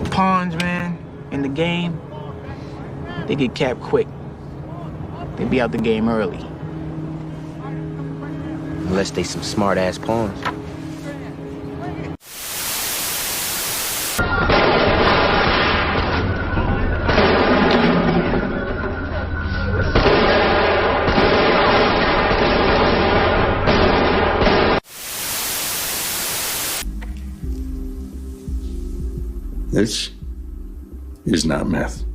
The pawns, man, in the game, they get capped quick. They be out the game early. Unless they some smart-ass pawns. This is not meth.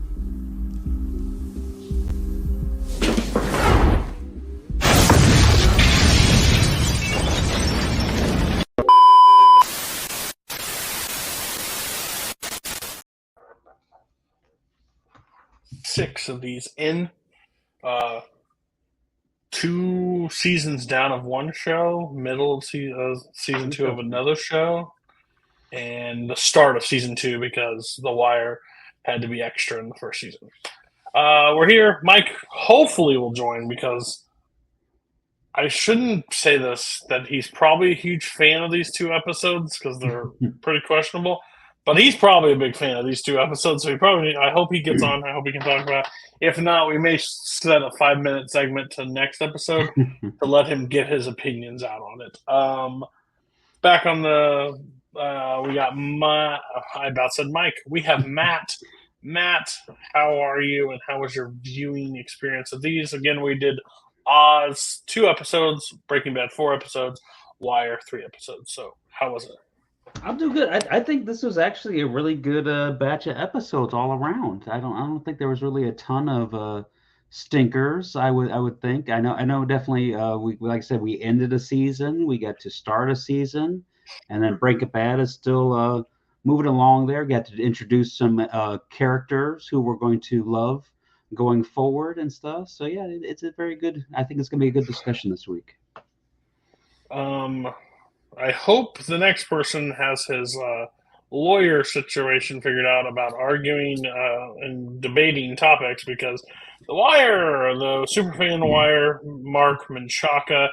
Six of these in. 2 seasons down of one show, middle of season 2 of another show, and the start of season 2 because The Wire had to be extra in the first season. We're here. Mike hopefully will join because I shouldn't say this, that he's probably a huge fan of these 2 episodes because they're pretty questionable. But he's probably a big fan of these 2 episodes, so I hope he gets on. I hope he can talk about it. If not, we may set a 5-minute segment to next episode to let him get his opinions out on it. Back on the, we got I about said Mike. We have Matt. Matt, how are you, and how was your viewing experience of these? Again, we did Oz 2 episodes, Breaking Bad 4 episodes, Wire 3 episodes. So how was it? I'm doing good. I think this was actually a really good batch of episodes all around. I don't think there was really a ton of stinkers. I would think. I know definitely. We like I said, we ended a season. We got to start a season, and then Breaking Bad is still moving along there. Got to introduce some characters who we're going to love going forward and stuff. So yeah, it's a very good. I think it's going to be a good discussion this week. I hope the next person has his lawyer situation figured out about arguing and debating topics, because The Wire, the superfan of The Wire, Mark Menchaca,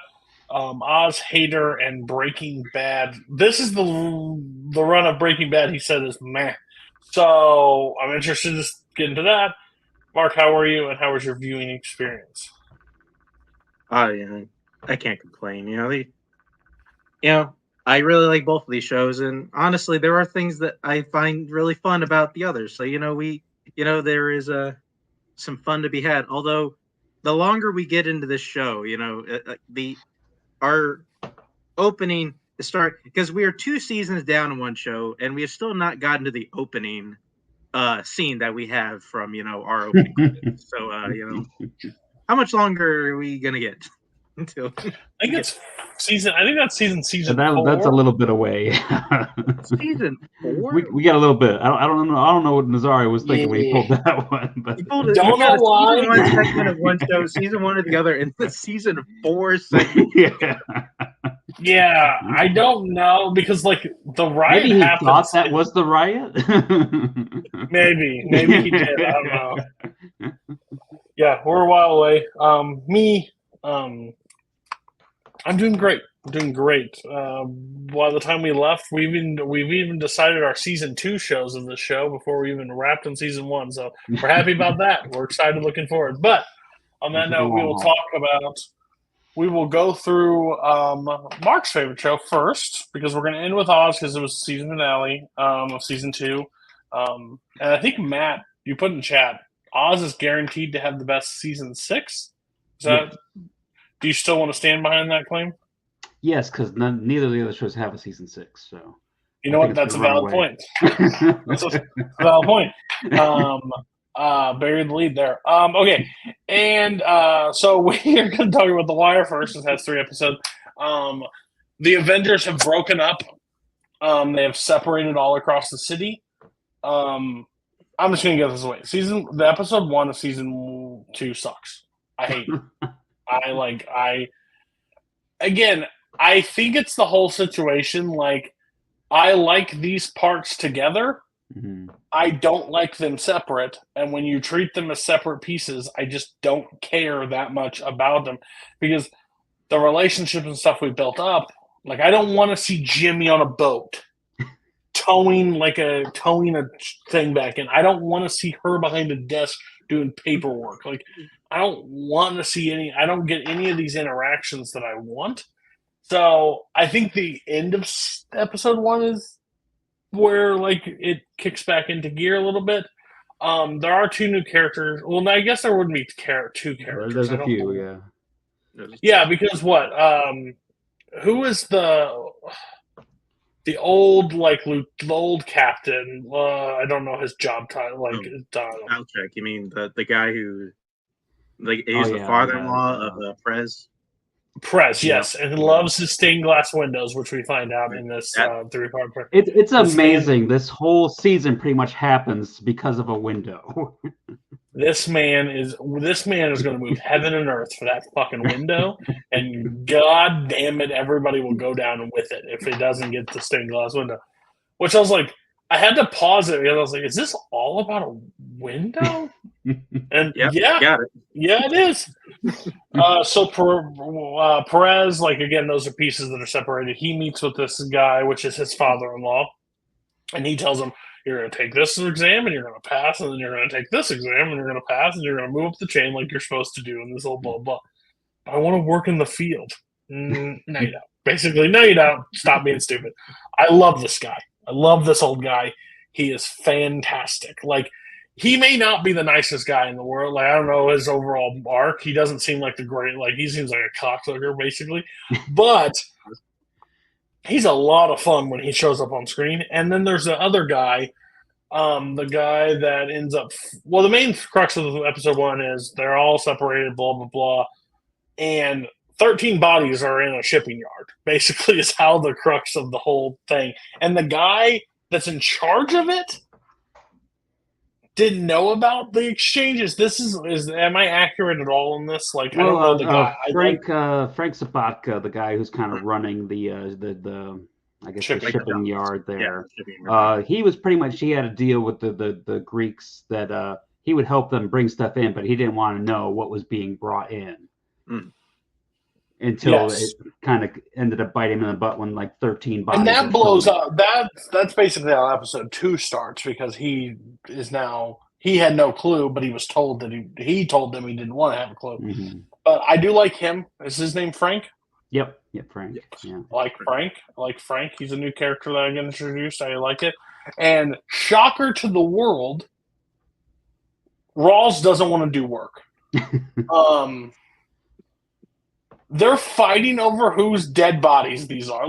Oz Hader, and Breaking Bad. This is the run of Breaking Bad he said is meh. So I'm interested to get into that. Mark, how are you, and how was your viewing experience? Oh, yeah, I can't complain. I really like both of these shows, and honestly, there are things that I find really fun about the others. So, there is some fun to be had. Although, the longer we get into this show, our opening start, because we are 2 seasons down in one show, and we have still not gotten to the opening scene that we have from our opening credits. So, how much longer are we gonna get? Until I think that's season 4. That's a little bit away. Season 4. We got a little bit. I don't know what Nazari was thinking when he pulled that one. But don't know why. Season 1 segment of one show, season 1 of the other, and the season 4 segment. Yeah, I don't know, because the riot maybe he happened. Thought that was the riot. maybe he did. I don't know. Yeah, we're a while away. I'm doing great. By the time we left, we've even decided our season 2 shows of the show before we even wrapped in season 1. So we're happy about that. We're excited, looking forward. But on that note, we will go through Mark's favorite show first, because we're going to end with Oz because it was the season finale of season 2. And I think, Matt, you put in chat, Oz is guaranteed to have the best season 6. Is that? Yeah. Do you still want to stand behind that claim? Yes, because neither of the other shows have a season 6. So you know what? That's a valid point. That's a valid point. Buried the lead there. Okay, and so we are going to talk about The Wire first. It has 3 episodes. The Avengers have broken up. They have separated all across the city. I'm just going to get this away. The episode 1 of season 2 sucks. I hate it. I think it's the whole situation. I like these parts together. Mm-hmm. I don't like them separate. And when you treat them as separate pieces, I just don't care that much about them, because the relationships and stuff we built up, I don't want to see Jimmy on a boat towing a thing back in. I don't want to see her behind a desk doing paperwork. Like, I don't want to see any. I don't get any of these interactions that I want. So I think the end of episode 1 is where like it kicks back into gear a little bit. There are 2 new characters. Well, I guess there wouldn't be 2 characters. There's a few, yeah. Yeah, because what? Who is the old the old captain? I don't know his job title. I'll check. You mean the guy who he's the father-in-law of Prez? Prez, yes, and he loves his stained glass windows, which we find out in this 3-part. It's amazing. This whole season pretty much happens because of a window. This man is going to move heaven and earth for that fucking window, and god damn it, everybody will go down with it if it doesn't get the stained glass window. Which I was like, I had to pause it because I was like, is this all about a window? And yeah, it is. So Perez, again, those are pieces that are separated. He meets with this guy, which is his father-in-law, and he tells him, you're going to take this exam, and you're going to pass, and then you're going to take this exam, and you're going to pass, and you're going to move up the chain like you're supposed to do, and this whole blah, blah. But I want to work in the field. No, you don't. Basically, no, you don't. Stop being stupid. I love this guy. I love this old guy. He is fantastic. He may not be the nicest guy in the world. I don't know his overall arc. He doesn't seem like the great, he seems like a cocksucker, basically. But he's a lot of fun when he shows up on screen. And then there's the other guy, the guy that ends up... Well, the main crux of episode 1 is they're all separated, blah, blah, blah. And 13 bodies are in a shipping yard, basically, is how the crux of the whole thing. And the guy that's in charge of it didn't know about the exchanges. This is am I accurate at all in this? I don't know the guy. Frank Sabatka, the guy who's kind of running the I guess the shipping yard there. He was pretty much, he had a deal with the Greeks that he would help them bring stuff in, but he didn't want to know what was being brought in. Until it kind of ended up biting him in the butt when 13 bodies. And that blows up. That's basically how episode 2 starts, because he had no clue, but he was told that he told them he didn't want to have a clue. Mm-hmm. But I do like him. Is his name Frank? Yep, Frank. Yeah. Frank. He's a new character that I get introduced. I like it. And shocker to the world, Rawls doesn't want to do work. They're fighting over whose dead bodies these are.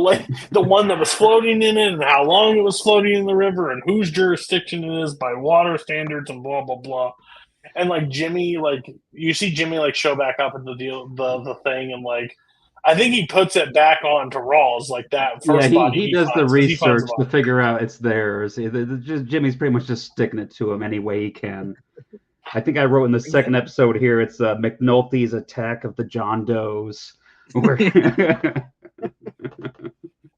The one that was floating in it and how long it was floating in the river and whose jurisdiction it is by water standards and blah, blah, blah. And Jimmy, you see Jimmy show back up at the deal, the thing, and I think he puts it back on to Rawls that first body. He does the research to figure out it's theirs. Jimmy's pretty much just sticking it to him any way he can. I think I wrote in the second episode here, it's McNulty's Attack of the John Does.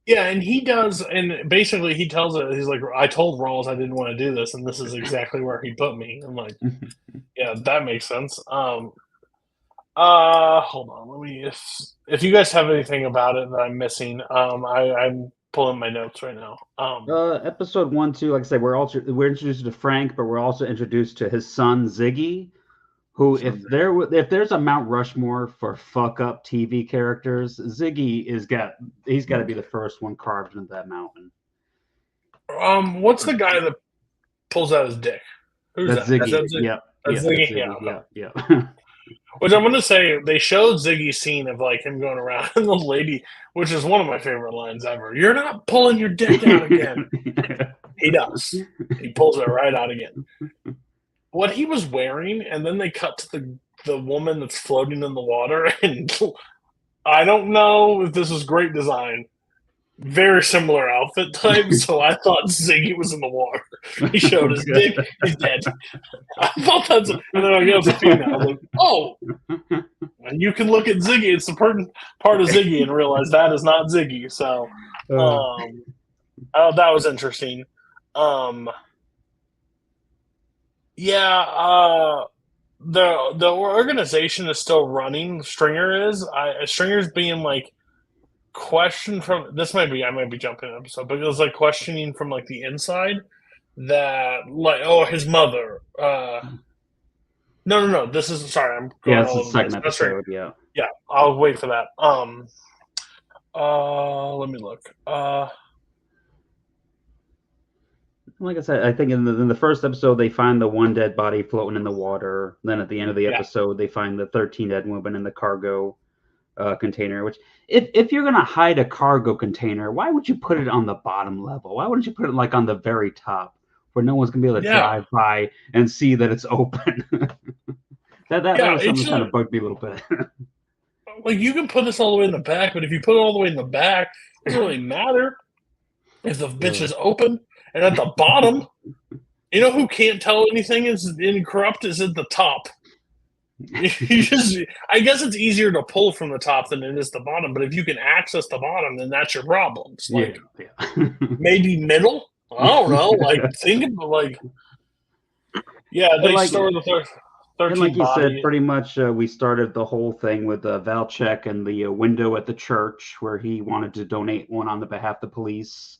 Yeah, and he does, and basically he tells it, he's like, I told Rawls I didn't want to do this, and this is exactly where he put me. I'm like, yeah, that makes sense. Hold on, let me, if you guys have anything about it that I'm missing, I'm pulling my notes right now. Episode 1, 2, like I said, we're introduced to Frank, but we're also introduced to his son Ziggy, who, if there's a Mount Rushmore for fuck up TV characters, Ziggy he's got to be the first one carved into that mountain. What's the guy that pulls out his dick? Who's That's that? Ziggy. That's Ziggy. Yeah. Which I'm going to say, they showed Ziggy's scene of him going around and the lady, which is one of my favorite lines ever. You're not pulling your dick out again. He does. He pulls it right out again. What he was wearing, and then they cut to the woman that's floating in the water, and I don't know if this was great design. Very similar outfit type, so I thought Ziggy was in the water. He showed his dick, he's dead. I thought that's, and then I guess a female. I was like, oh, and you can look at Ziggy. It's the part of Ziggy and realize that is not Ziggy. So, that was interesting. The organization is still running. Stringer's being question from this might be I might be jumping an episode, but it was like questioning from like the inside that like his mother. No. This is sorry. I'm going Yeah, this all is over the the place. second That's right. episode. Yeah. Yeah, I'll wait for that. Let me look. Like I said, I think in the first episode they find the one dead body floating in the water. Then at the end of the Yeah. episode they find the 13 dead women in the cargo container. Which, if you're gonna hide a cargo container, why would you put it on the bottom level? Why wouldn't you put it like on the very top, where no one's gonna be able to drive by and see that it's open? that was something that kind of bugged me a little bit. Like, you can put this all the way in the back, but if you put it all the way in the back, it doesn't really matter if the bitch is open. And at the bottom, you know who can't tell anything is incorrupt is at the top. I guess it's easier to pull from the top than it is the bottom, but if you can access the bottom, then that's your problem. It's like maybe middle. I don't know. Like think of they store the 13 and like you body. said, pretty much we started the whole thing with Valchek and the window at the church where he wanted to donate one on the behalf of the police.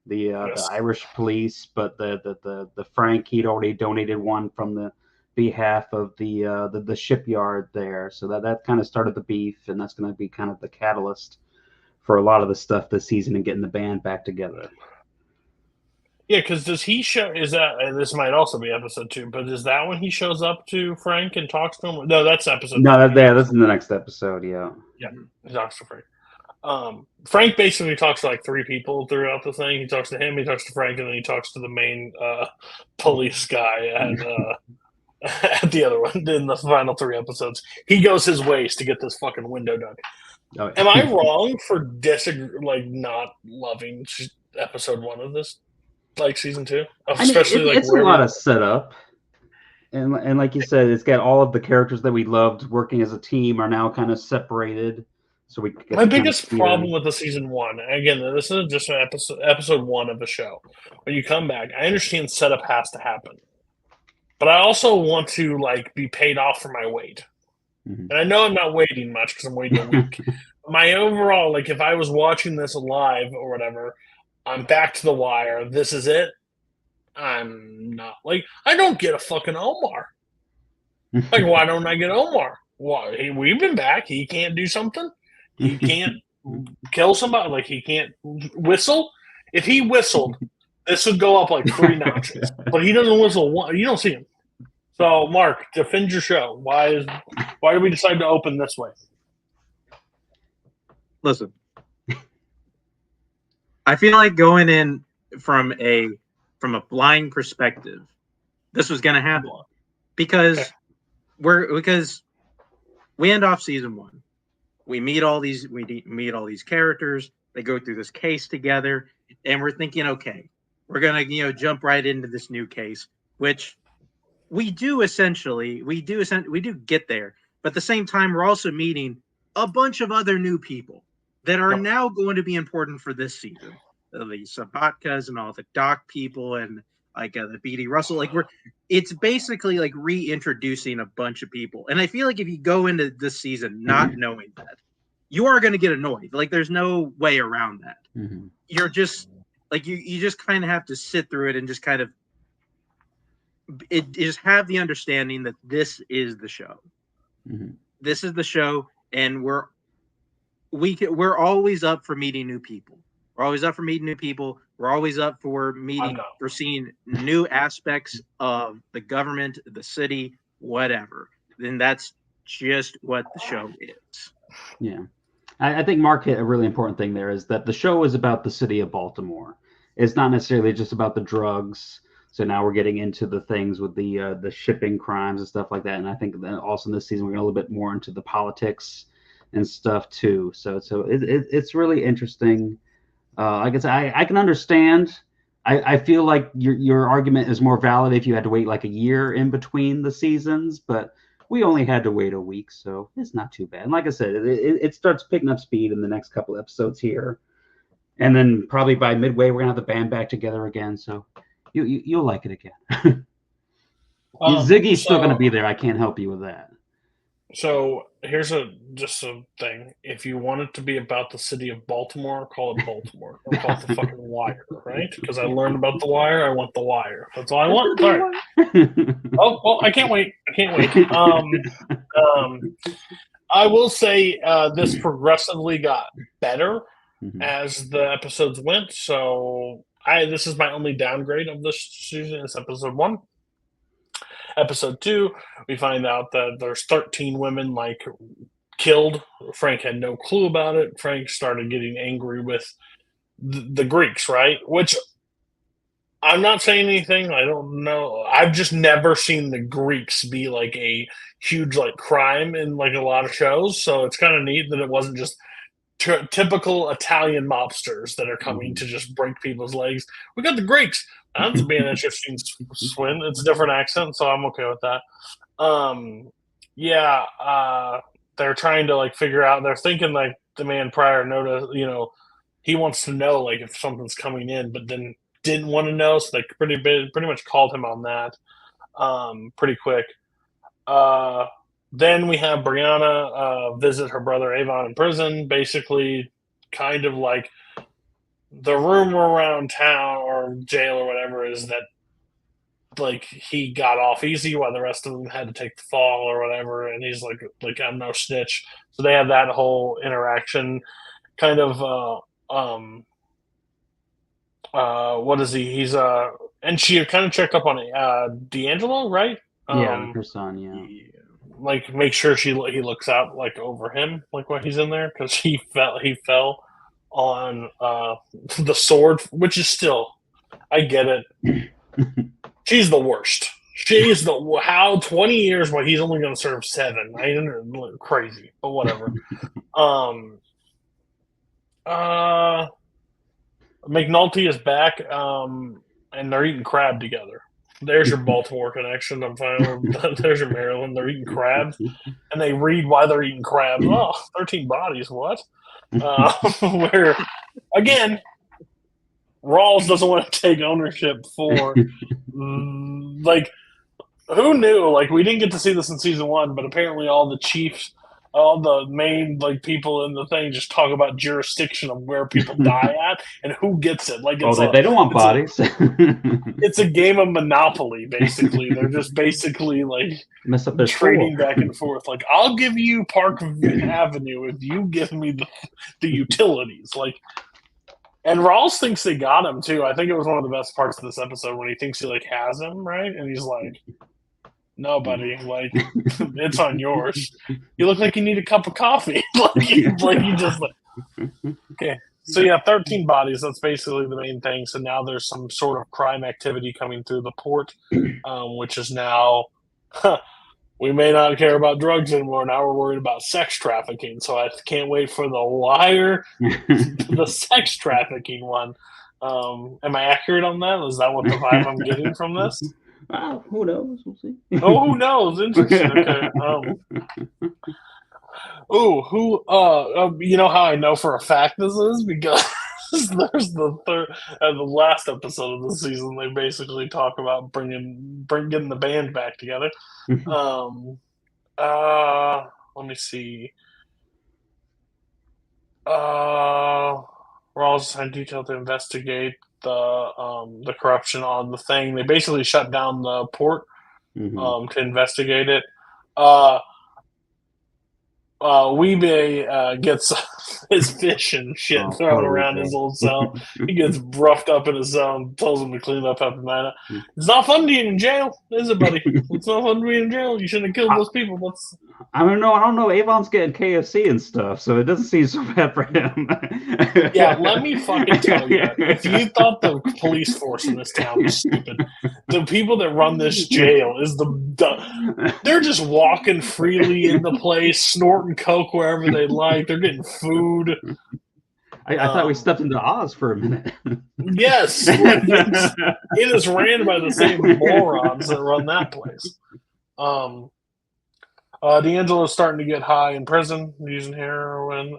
The Irish police, but the Frank, he'd already donated one from the behalf of the shipyard there, so that kind of started the beef, and that's going to be kind of the catalyst for a lot of the stuff this season and getting the band back together. Yeah, because does he show? Is that this might also be episode 2? But is that when he shows up to Frank and talks to him? No, that's episode. No, that's in the next episode. Yeah, he talks to Frank. Frank basically talks to like 3 people throughout the thing. He talks to him, he talks to Frank, and then he talks to the main police guy at the other one in the final 3 episodes. He goes his ways to get this fucking window done. Oh, yeah. Am I wrong for not loving episode 1 of this, like season 2? Especially it's a lot of setup. And like you said, it's got all of the characters that we loved working as a team are now kind of separated. So my biggest problem with the season 1, again, this is just an episode 1 of the show. When you come back, I understand setup has to happen, but I also want to be paid off for my wait. Mm-hmm. And I know I'm not waiting much because I'm waiting a week. My overall, if I was watching this live or whatever, I'm back to the wire. This is it. I'm not I don't get a fucking Omar. Why don't I get Omar? Why? We've been back. He can't do something. He can't kill somebody. He can't whistle. If he whistled, this would go up 3 notches. But he doesn't whistle. You don't see him. So, Mark, defend your show. Why did we decide to open this way? Listen, I feel like going in from a blind perspective, this was going to happen because we end off season 1. We meet all these characters. They go through this case together, and we're thinking, okay, we're gonna jump right into this new case, which we do essentially. We do get there, but at the same time, we're also meeting a bunch of other new people that are now going to be important for this season. The Sabatkas and all the Doc people and the B.D. Russell. It's basically reintroducing a bunch of people. And I feel like if you go into this season not knowing that, you are going to get annoyed. There's no way around that. Mm-hmm. You're just you just kind of have to sit through it and just kind of just have the understanding that this is the show. Mm-hmm. This is the show, and we're always up for meeting new people. We're always up for meeting new people. We're always up for seeing new aspects of the government, the city, whatever. Then that's just what the show is. Yeah. I think Mark hit a really important thing there is that the show is about the city of Baltimore. It's not necessarily just about the drugs. So now we're getting into the things with the shipping crimes and stuff like that. And I think that also in this season, we're going a little bit more into the politics and stuff too. So it's really interesting. I guess I can understand. I feel like your argument is more valid if you had to wait a year in between the seasons, but we only had to wait a week, so it's not too bad. And like I said, it starts picking up speed in the next couple episodes here, and then probably by midway we're gonna have the band back together again. So you'll like it again. Ziggy's still gonna be there. I can't help you with that. So here's just a thing. If you want it to be about the city of Baltimore, call it Baltimore. Don't call it the fucking Wire, right? Because I learned about the Wire. I want the Wire. That's all I want. Sorry. Oh well, I can't wait. I can't wait. I will say this progressively got better as the episodes went. So this is my only downgrade of this season. It's episode 1. Episode 2, we find out that there's 13 women killed. Frank had no clue about it. Frank started getting angry with the Greeks, right? Which I'm not saying anything. I don't know. I've just never seen the Greeks be like a huge crime in like a lot of shows. So it's kind of neat that it wasn't just typical Italian mobsters that are coming to just break people's legs. We got the Greeks. That's being an interesting swing. It's a different accent, so I'm okay with that. They're trying to figure out. They're thinking the man prior noticed. He wants to know if something's coming in, but then didn't want to know. So they pretty much called him on that pretty quick. Then we have Brianna visit her brother Avon in prison. Basically, kind of like the rumor around town or jail or whatever is that he got off easy while the rest of them had to take the fall or whatever, and he's like I'm no snitch. So they have that whole interaction. Kind of what is he? He's and she kind of checked up on D'Angelo, right? Her son, yeah. Make sure he looks out over him while he's in there, because he fell on the sword, which is still, I get it. She's the worst. She's the how 20 years while he's only going to serve 7. Crazy, but whatever. McNulty is back, and they're eating crab together. There's your Baltimore connection. I'm fine. There's your Maryland. They're eating crabs, and they read why they're eating crabs. Oh, 13 bodies. What? Where again, Rawls doesn't want to take ownership for who knew? We didn't get to see this in season 1, but apparently all the chiefs, all the main people in the thing just talk about jurisdiction of where people die at and who gets it. They don't want bodies. It's a game of Monopoly, basically. They're just basically mess up their trading back and forth. I'll give you Park Avenue if you give me the utilities. And Rawls thinks they got him too. I think it was one of the best parts of this episode when he thinks he has him, right? And he's like, "No, buddy, it's on yours. You look like you need a cup of coffee." You just okay. So yeah, 13 bodies. That's basically the main thing. So now there's some sort of crime activity coming through the port, which is now we may not care about drugs anymore. Now we're worried about sex trafficking. So I can't wait for the Wire, the sex trafficking one. Am I accurate on that? Is that what the vibe I'm getting from this? Who knows? We'll see. Oh, who knows? Interesting. Okay. You know how I know for a fact this is? Because there's the last episode of the season. They basically talk about getting the band back together. Let me see. Rawls had detail to investigate the corruption on the thing. They basically shut down the port to investigate it. Weebay gets his fish and shit thrown around his old cell. He gets roughed up in his cell, tells him to clean up after night. It's not fun being in jail, is it, buddy? It's not fun being in jail. You shouldn't have killed those people. I don't know. Avon's getting KFC and stuff, so it doesn't seem so bad for him. Yeah, let me fucking tell you. If you thought the police force in this town was stupid, the people that run this jail they're just walking freely in the place, snorting coke wherever they like. They're getting food. I thought we stepped into Oz for a minute. Yes, it is ran by the same morons that run that place. D'Angelo's starting to get high in prison using heroin.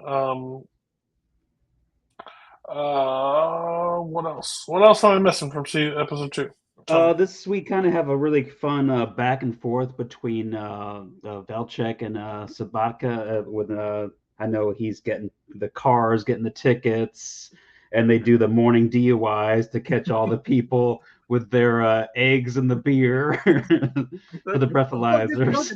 What else? What else am I missing from episode 2? This we kind of have a really fun back and forth between Velchek and Sabatka. With I know he's getting the cars, getting the tickets, and they do the morning DUIs to catch all the people with their eggs and the beer for the breathalyzers.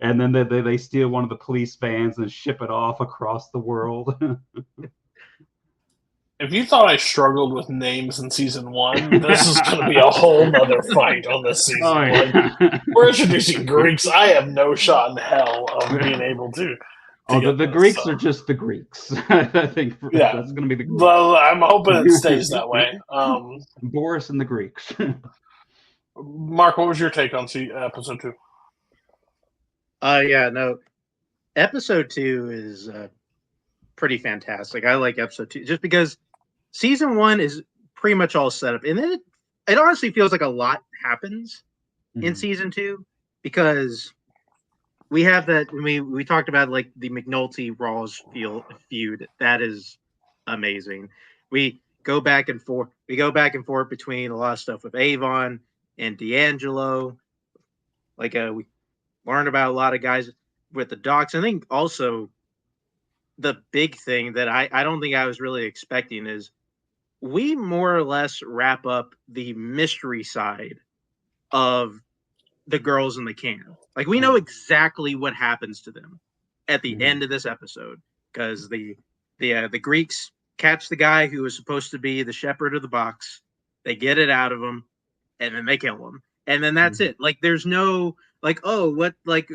And then they steal one of the police vans and ship it off across the world. If you thought I struggled with names in season 1, this is going to be a whole nother fight on this season. Oh, yeah. Like, we're introducing Greeks. I have no shot in hell of being able to. The Greeks are just the Greeks. I think that's going to be the Greeks. Well, I'm hoping it stays that way. Boris and the Greeks. Mark, what was your take on episode 2? Episode 2 is pretty fantastic. I like episode 2 just because season 1 is pretty much all set up, and then it honestly feels like a lot happens in season 2 because we have that. We talked about like the McNulty Rawls feud. That is amazing. We go back and forth. Between a lot of stuff with Avon and D'Angelo. Like we learned about a lot of guys with the docs. I think also the big thing that I don't think I was really expecting is we more or less wrap up the mystery side of the girls in the can. Like we know exactly what happens to them at the end of this episode because the Greeks catch the guy who was supposed to be the shepherd of the box. They get it out of him, and then they kill him, and then that's it. Like there's no like, oh, what like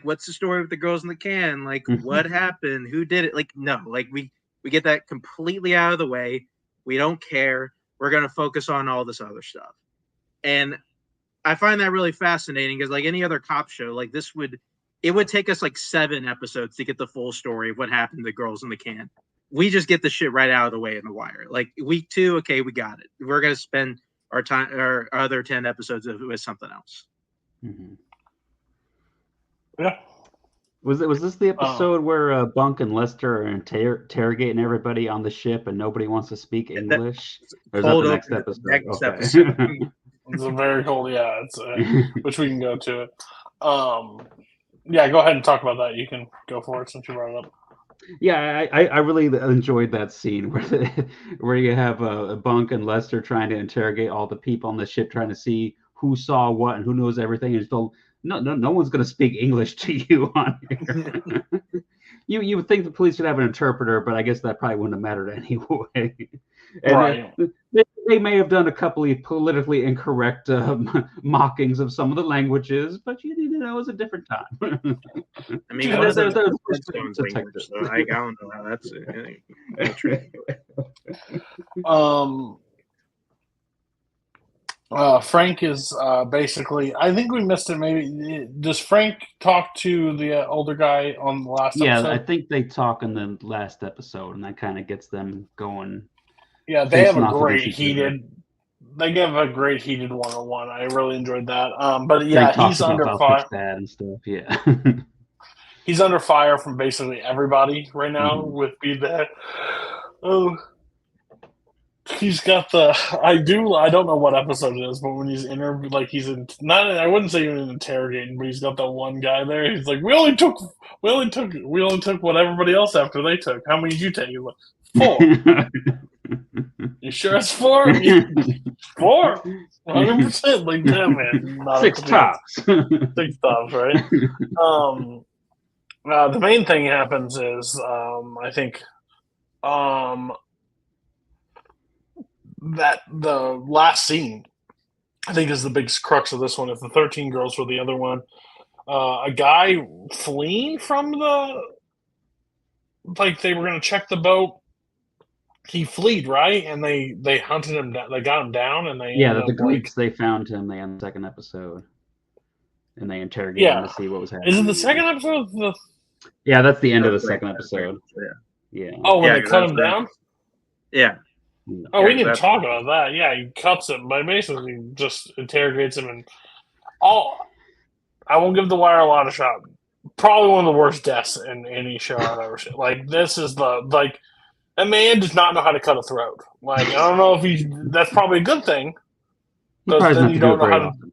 what's the story with the girls in the can? Like what happened? Who did it? Like no, like we get that completely out of the way. We don't care. We're gonna focus on all this other stuff, and I find that really fascinating because like any other cop show, like it would take us like 7 episodes to get the full story of what happened to the girls in the can. We just get the shit right out of the way in The Wire. Like week 2, okay, we got it. We're gonna spend our time, our other 10 episodes with something else. Yeah. Was this the episode where Bunk and Lester are interrogating everybody on the ship and nobody wants to speak English? Or is that the next episode? Episode. It's a very cold, it's which we can go to it. Yeah, go ahead and talk about that. You can go for it since you brought it up. Yeah, I really enjoyed that scene where you have Bunk and Lester trying to interrogate all the people on the ship, trying to see who saw what and who knows everything. And told no one's going to speak English to you on here. You would think the police should have an interpreter, but I guess that probably wouldn't have mattered anyway. And right. They may have done a couple of politically incorrect mockings of some of the languages, but you know, it was a different time. I mean, I don't know how that's Frank is basically. I think we missed it. Maybe does Frank talk to the older guy on the last episode? Yeah, I think they talk in the last episode, and that kind of gets them going. Yeah, they have a great heated. They give a great heated 101. I really enjoyed that. But yeah, he's under fire and stuff. Yeah, he's under fire from basically everybody right now. With be that, he's got the. I don't know what episode it is, but when he's interviewed, like he's in not. I wouldn't say even interrogating, but he's got that one guy there. He's like, we only took what everybody else after they took. How many did you take? He's like, 4. You sure it's 4? 4? 100%. Like, damn, man. 6 tops. 6 tops, right? The main thing happens is, I think, that the last scene, I think, is the big crux of this one. If the 13 girls were the other one, a guy fleeing from they were going to check the boat. He fled, right? And they hunted him down. They got him down, and the Greeks, they found him. They in the second episode, and they interrogated him to see what was happening. Is it the second episode? Yeah, that's the end of the second episode. Yeah. Oh, when they cut him down? Yeah. Oh, we didn't talk about that. Yeah, he cuts him, but basically just interrogates him, and I won't give The Wire a lot of shot. Probably one of the worst deaths in any show I've ever seen. Like this is That man does not know how to cut a throat. Like, I don't know if that's probably a good thing, He because probably doesn't then have you to do don't it know how very to. often.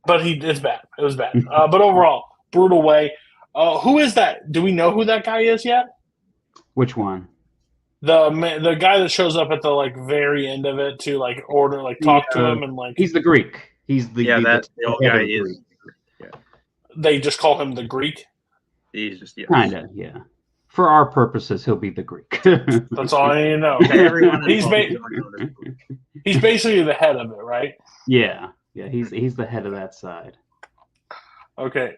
But it's bad. It was bad. But overall, brutal way. Who is that? Do we know who that guy is yet? Which one? The guy that shows up at the very end of it to talk to him, and He's the Greek. He's the the old head guy of the is. Greek. they just call him the Greek. He's just Kinda, yeah. For our purposes, he'll be the Greek. That's all I need to know. Everyone He's involved he's basically the head of it, right? Yeah. He's the head of that side. Okay.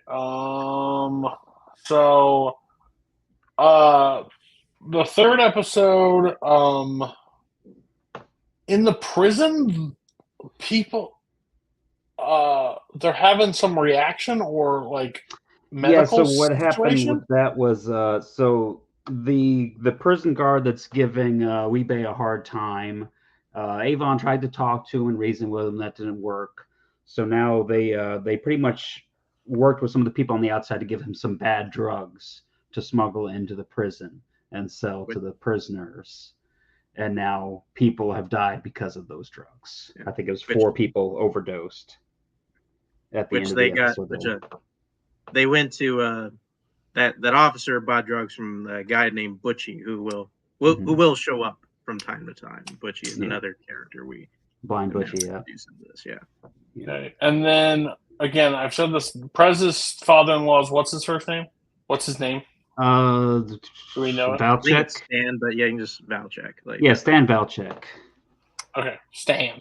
So, the third episode, in the prison, people, they're having some reaction or medical So what situation? happened with that was so the prison guard that's giving Weebay a hard time, Avon tried to talk to and reason with him. That didn't work. So now they pretty much worked with some of the people on the outside to give him some bad drugs to smuggle into the prison and sell to the prisoners. And now people have died because of those drugs. Yeah. I think it was 4 people overdosed at the end of the episode. They went to that officer bought drugs from a guy named Butchie, who will show up from time to time. Butchie is another character we Blind Butchie, yeah. Okay. And then again, I've said this. Prez's father-in-law's what's his first name? What's his name? Do we know it? Valchek? Stan, but yeah, you can just Valchek. Stan Valchek. Okay, Stan.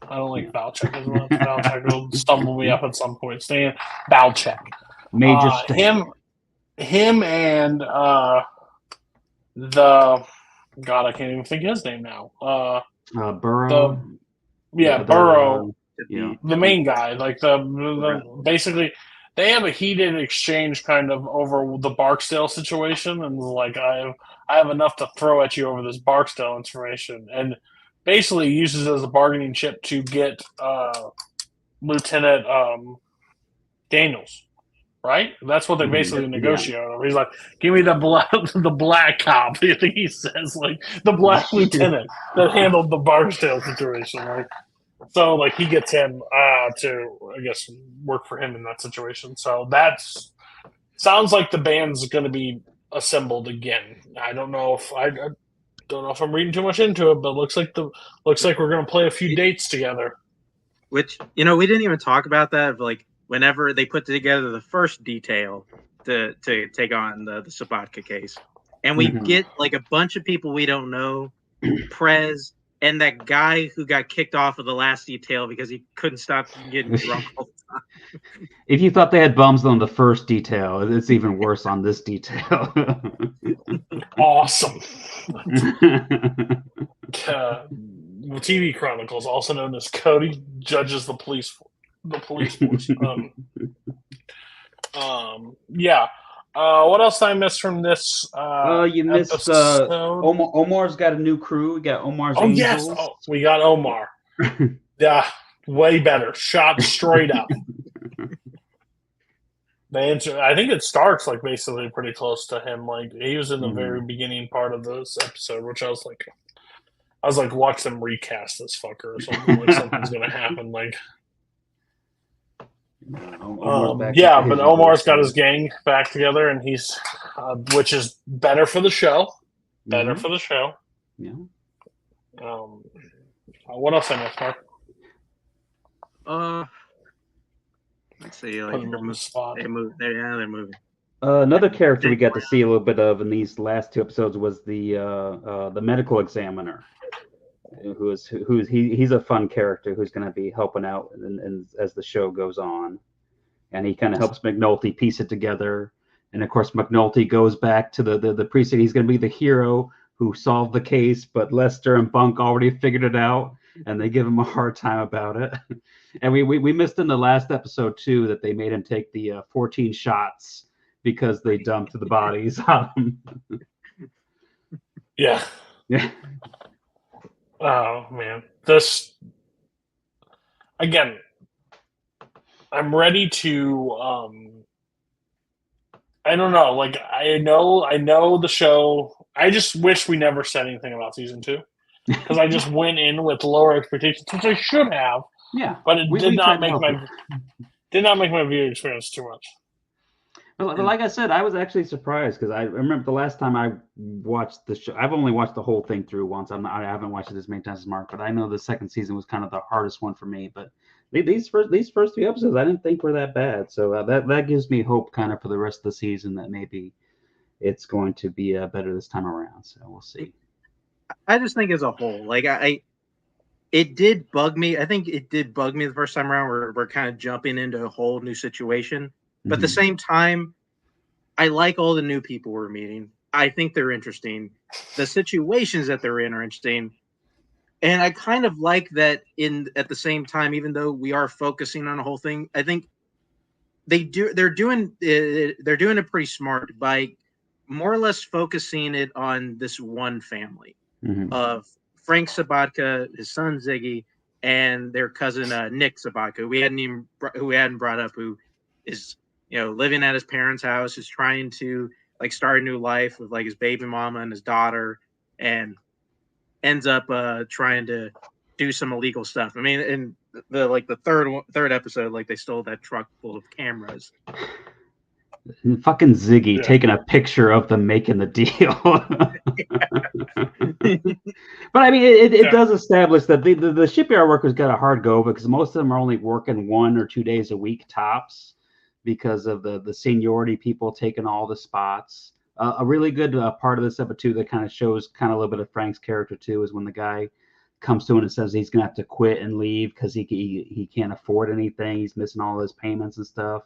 I don't like Valchek as much. Valchek will stumble me up at some point. Stan Valchek. Major Stan. Him and the God, I can't even think of his name now. Burrow. Burrow. Yeah. The main guy, basically, they have a heated exchange kind of over the Barksdale situation, and I have enough to throw at you over this Barksdale information, and basically uses it as a bargaining chip to get Lieutenant Daniels. Right? That's what they basically negotiate over. He's like, give me the black cop. I think he says the black lieutenant that handled the Barksdale situation. So he gets him to, I guess, work for him in that situation. So that's sounds like the band's going to be assembled again. I don't know if I'm reading too much into it, but looks like we're going to play a few dates together. Which we didn't even talk about that. Whenever they put together the first detail to take on the Sabatka case, and we get a bunch of people we don't know, Prez. And that guy who got kicked off of the last detail because he couldn't stop getting drunk all the time. If you thought they had bums on the first detail, it's even worse on this detail. Awesome. TV Chronicles, also known as Cody judges the police force. Yeah. What else did I miss from this? You missed Omar's got a new crew. We got Omar's Angels. Yes. Oh, we got Omar. Yeah, way better. Shot straight up. I think it starts basically pretty close to him. He was in the very beginning part of this episode, which I was like, watch them recast this fucker or something. Something's gonna happen. But Omar's got his gang back together, and he's, which is better for the show. Better for the show. Yeah. What else I missed, Mark? Let's see. They're moving. Another character we got to see a little bit of in these last 2 episodes was the medical examiner. He's a fun character who's going to be helping out and as the show goes on, and he kind of helps McNulty piece it together. And of course, McNulty goes back to the precinct. He's going to be the hero who solved the case, but Lester and Bunk already figured it out, and they give him a hard time about it. And we missed in the last episode too that they made him take the 14 shots because they dumped the bodies on him. Yeah. Oh man, this again. I'm ready to. I don't know. I know the show I just wish we never said anything about season 2 because I just went in with lower expectations, which I should have. Yeah, but it we did tried not to help you. make my viewing experience too much. But like I said, I was actually surprised because I remember the last time I watched the show. I've only watched the whole thing through once. I haven't watched it as many times as Mark, but I know the second season was kind of the hardest one for me. But these first few episodes, I didn't think were that bad. So that gives me hope, kind of for the rest of the season, that maybe it's going to be better this time around. So we'll see. I just think as a whole, like it did bug me. I think it did bug me the first time around. We're kind of jumping into a whole new situation. But at the same time, I like all the new people we're meeting. I think they're interesting. The situations that they're in are interesting. And I kind of like that at the same time, even though we are focusing on the whole thing, I think they're doing it pretty smart by more or less focusing it on this one family of Frank Sabatka, his son Ziggy, and their cousin Nick Sabatka, who we hadn't brought up, who is living at his parents' house, is trying to like start a new life with like his baby mama and his daughter, and ends up trying to do some illegal stuff. I mean, in the third episode, like they stole that truck full of cameras. And fucking Ziggy taking a picture of them making the deal. But I mean, it does establish that the shipyard workers got a hard go because most of them are only working 1 or 2 days a week tops because of the seniority people taking all the spots. A really good part of this episode too that kind of shows kind of a little bit of Frank's character too is when the guy comes to him and says he's gonna have to quit and leave because he can't afford anything. He's missing all his payments and stuff.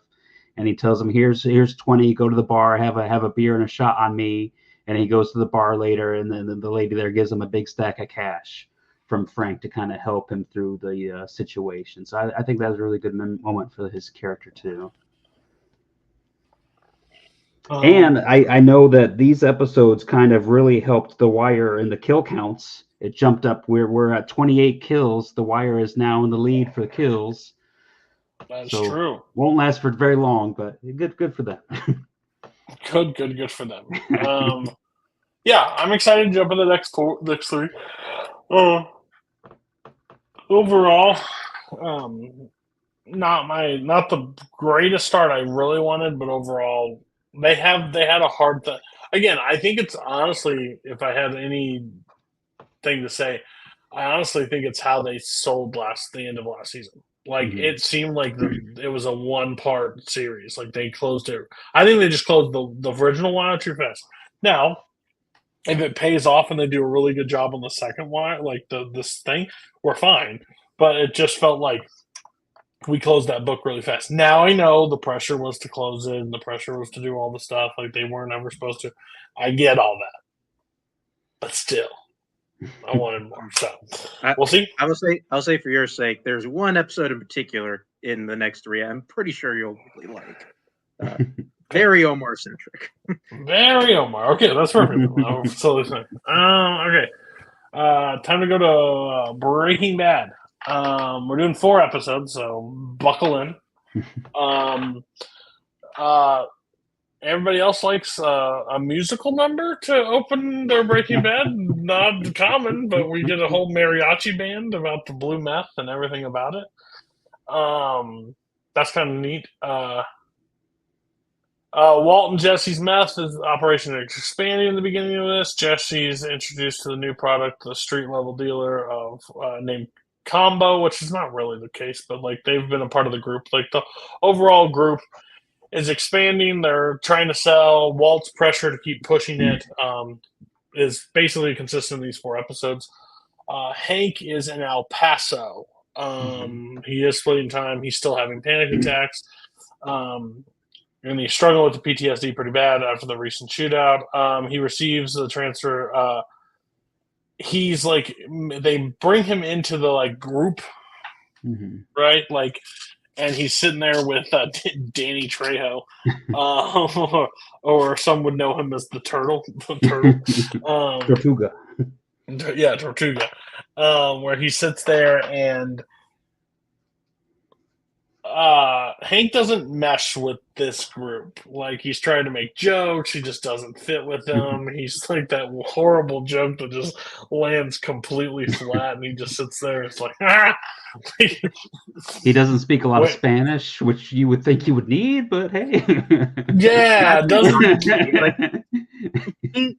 And he tells him, here's 20, go to the bar, have a beer and a shot on me. And he goes to the bar later, and then the lady there gives him a big stack of cash from Frank to kind of help him through the situation. So I think that was a really good moment for his character too. And I know that these episodes kind of really helped The Wire in the kill counts. It jumped up. We're at 28 kills. The Wire is now in the lead for kills. That's true. Won't last for very long, but good for them. Good for them. Yeah, I'm excited to jump in the next 3. Overall, not the greatest start I really wanted, but overall they had a hard thing. Again, I think it's honestly, if I had anything to say, I honestly think it's how they sold the end of last season. Like it seemed like it was a 1-part series. Like they closed it. I think they just closed the original one out too fast. Now, if it pays off and they do a really good job on the second one, like this thing, we're fine. But it just felt like we closed that book really fast. Now I know the pressure was to close it and the pressure was to do all the stuff. Like they weren't ever supposed to. I get all that. But still, I wanted more. So we'll see. I'll say for your sake, there's one episode in particular in the next 3 I'm pretty sure you'll really like. Very Omar centric. Very Omar. Okay, that's perfect. So listen. Okay. Time to go to Breaking Bad. We're doing 4 episodes, so buckle in. Everybody else likes a musical number to open their Breaking Bad. Not common, but we get a whole mariachi band about the blue meth and everything about it. That's kind of neat. Walt and Jesse's meth is operation expanding in the beginning of this. Jesse's introduced to the new product, the street level dealer of named Combo, which is not really the case, but like they've been a part of the group. Like the overall group is expanding. They're trying to sell. Walt's pressure to keep pushing it is basically consistent in these 4 episodes. Hank is in El Paso. He is splitting time. He's still having panic attacks. And he's struggling with the PTSD pretty bad after the recent shootout. He receives the transfer. He's like, they bring him into the like group, right? Like, and he's sitting there with Danny Trejo, or some would know him as the turtle. Tortuga. Yeah, Tortuga. Where he sits there and Hank doesn't mesh with this group. Like, he's trying to make jokes, he just doesn't fit with them. He's like that horrible joke that just lands completely flat, and he just sits there. It's like, ah! He doesn't speak a lot of Wait. Spanish, which you would think you would need, but hey. Yeah, doesn't. Like,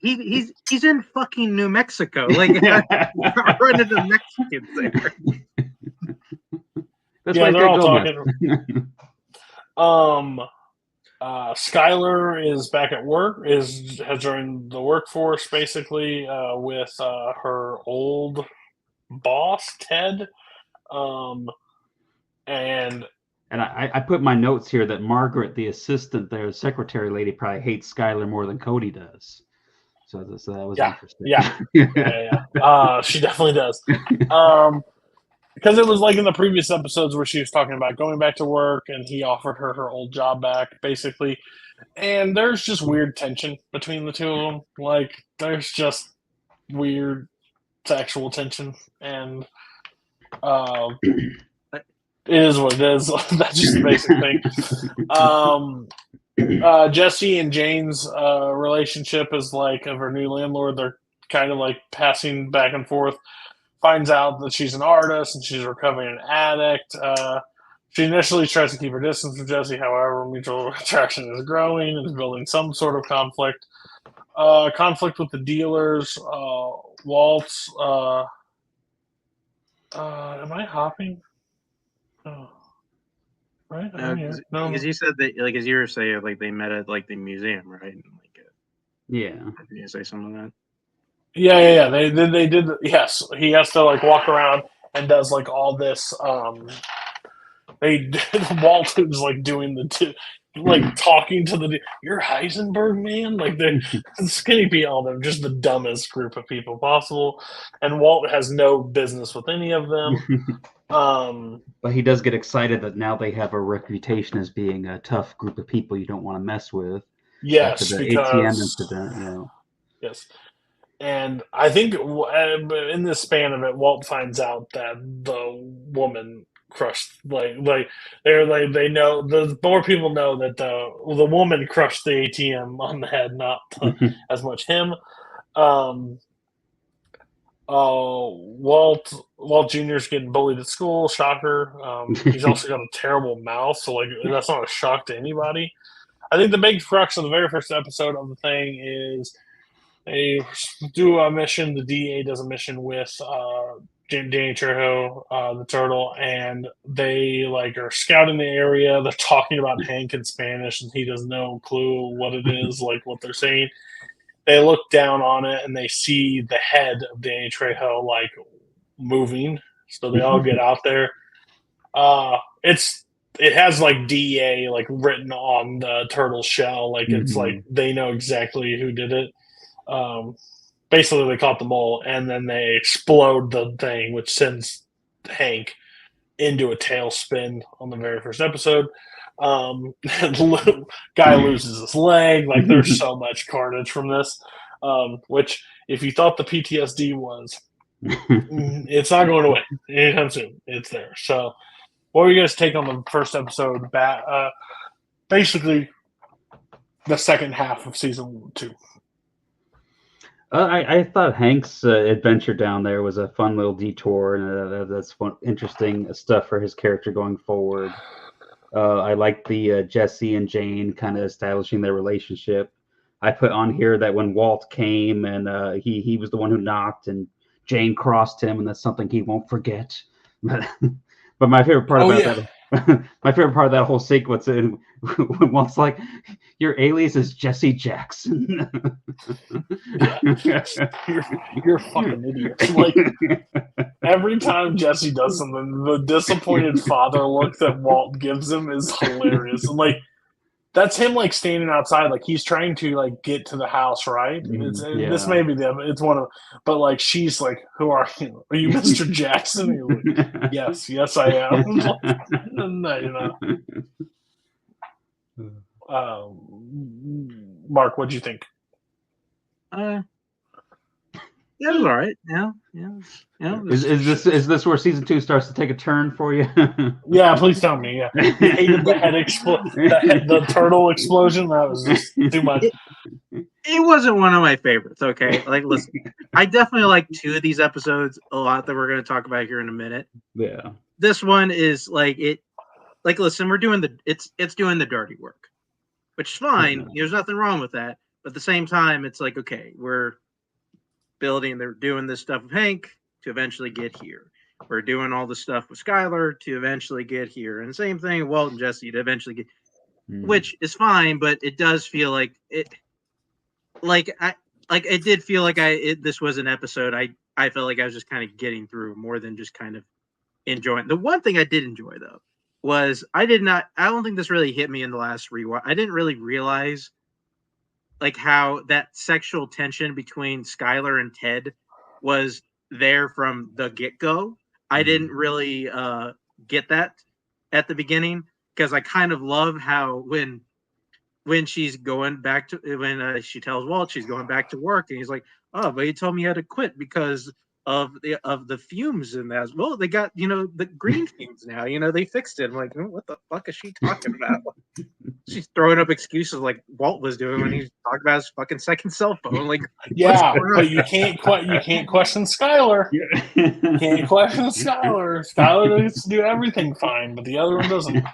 he's in fucking New Mexico. Like, run into Mexicans there. That's Yeah, why they're all Gomez. talking. Skylar is back at work. Has joined the workforce basically with her old boss Ted. And I put my notes here that Margaret, the assistant there, the secretary lady, probably hates Skylar more than Cody does. So that was interesting. Yeah. She definitely does. Because it was like in the previous episodes where she was talking about going back to work, and he offered her old job back, basically. And there's just weird tension between the two of them. Like, there's just weird sexual tension, and it is what it is. That's just the basic thing. Jesse and Jane's relationship is like of her new landlord. They're kind of like passing back and forth. Finds out that she's an artist and she's a recovering addict. She initially tries to keep her distance from Jesse. However, mutual attraction is growing and is building some sort of conflict. Conflict with the dealers. Waltz. Am I hopping? Oh. Right? No, because you said that, like, as you were saying, like, they met at like the museum, right? Like, yeah. Can you say some of that? Yeah. They did. Yes, he has to like walk around and does like all this. Walt was like doing like talking to you're Heisenberg, man. Like, the skinny people, they're just the dumbest group of people possible, and Walt has no business with any of them. But he does get excited that now they have a reputation as being a tough group of people you don't want to mess with. Yes, after the because ATM incident. Yes. And I think in this span of it, Walt finds out that the woman crushed they know, the more people know that the woman crushed the ATM on the head, not as much him. Walt Jr.'s getting bullied at school. Shocker. He's also got a terrible mouth, so like that's not a shock to anybody. I think the big crux of the very first episode of the thing is they do a mission. The DEA does a mission with Danny Trejo, the turtle, and they like are scouting the area. They're talking about Hank in Spanish, and he has no clue what it is, like what they're saying. They look down on it, and they see the head of Danny Trejo like moving. So they all get out there. It has like DEA like written on the turtle shell, like it's like they know exactly who did it. Basically, they caught them all, and then they explode the thing, which sends Hank into a tailspin on the very first episode. Guy loses his leg. Like, there's so much carnage from this. Which, if you thought the PTSD was, it's not going away anytime soon. It's there. So, what were you guys' take on the first episode? Basically, the second half of season 2. I thought Hank's adventure down there was a fun little detour, and that's fun, interesting stuff for his character going forward. I like the Jesse and Jane kind of establishing their relationship. I put on here that when Walt came and he was the one who knocked, and Jane crossed him, and that's something he won't forget. But my favorite part that. My favorite part of that whole sequence is when Walt's like, "Your alias is Jesse Jackson." You're a fucking idiot. Like, every time Jesse does something, the disappointed father look that Walt gives him is hilarious. And like, that's him like standing outside, like he's trying to like get to the house, right? This may be it's one of, but like she's like, "Who are you? Are you Mr. Jackson?" And you're like, yes, I am. No, Mark, what'd you think? Yeah, it was all right. Yeah. Is this where season 2 starts to take a turn for you? Yeah, please tell me. Yeah, you hated the the turtle explosion. That was just too much. It wasn't one of my favorites. Okay, like listen, I definitely like 2 of these episodes a lot that we're going to talk about here in a minute. Yeah. This one is like it. Like, listen, we're doing it's doing the dirty work, which is fine. Yeah. There's nothing wrong with that. But at the same time, it's like, okay, we're building. They're doing this stuff with Hank to eventually get here. We're doing all the stuff with Skylar to eventually get here, and same thing, Walt and Jesse to eventually get, which is fine. But it does feel like it. Like it did feel like this was an episode I felt like I was just kind of getting through more than just kind of enjoying. The one thing I did enjoy though was I don't think this really hit me in the last rewatch. I didn't really realize like how that sexual tension between Skylar and Ted was there from the get-go. I didn't really get that at the beginning because I kind of love how when she's going back to when she tells Walt she's going back to work and he's like, oh, but he told me you had to quit because of the fumes in that. Well, they got the green fumes now. They fixed it. I'm like, what the fuck is she talking about? She's throwing up excuses like Walt was doing when he's talking about his fucking second cell phone. Like, yeah, but you can't question Skylar. You can't question Skylar. Skylar gets to do everything fine, but the other one doesn't.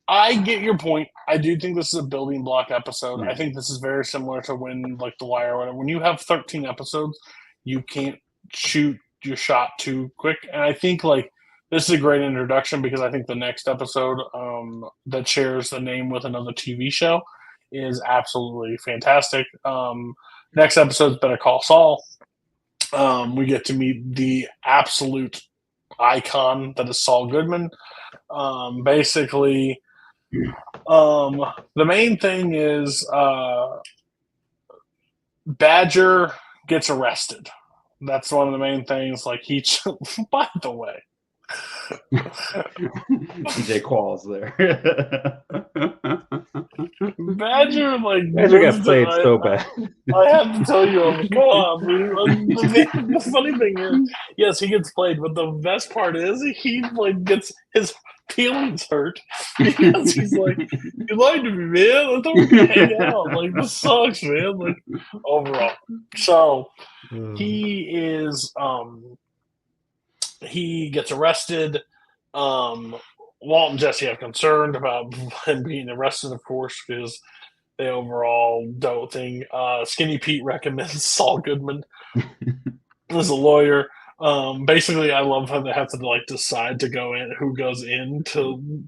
I get your point. I do think this is a building block episode. I think this is very similar to when, like, The Wire or whatever. When you have 13 episodes, you can't shoot your shot too quick. And I think, like, this is a great introduction because I think the next episode that shares the name with another TV show is absolutely fantastic. Next episode's Better Call Saul. We get to meet the absolute icon that is Saul Goodman. Basically, the main thing is Badger gets arrested. That's one of the main things. Like, by the way, DJ Qualls there. Badger got played so bad. I have to tell you on the call. The funny thing is, yes, he gets played, but the best part is he gets his feelings hurt because he's like, you lied to me, man. I thought we could hang out. Like, this sucks, man. Like, overall. So he gets arrested. Walt and Jesse have concerned about him being arrested, of course, because they overall don't think. Skinny Pete recommends Saul Goodman as a lawyer. Basically, I love how they have to decide to go in, who goes into,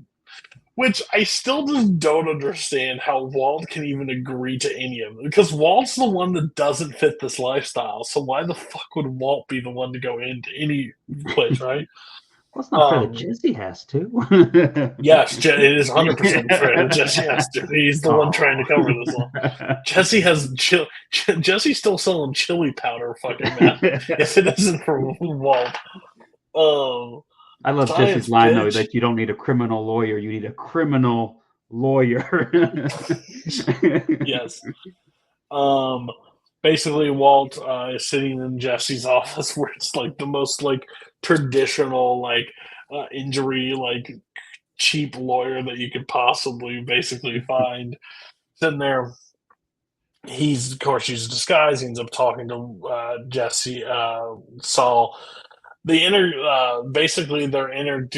which I still just don't understand how Walt can even agree to any of it, because Walt's the one that doesn't fit this lifestyle. So why the fuck would Walt be the one to go into any place, right? Well, it's not fair that Jesse has to. Yes, it is 100% fair that Jesse has to. He's the one trying to cover this one. Jesse has Jesse's still selling chili powder, fucking man. If it isn't for Walt. I love Jesse's line though that you don't need a criminal lawyer, you need a criminal lawyer. Yes. Basically, Walt is sitting in Jesse's office, where it's like the most traditional injury cheap lawyer that you could possibly basically find. Sitting there, he's of course used disguise. He ends up talking to Jesse, Saul. Basically they're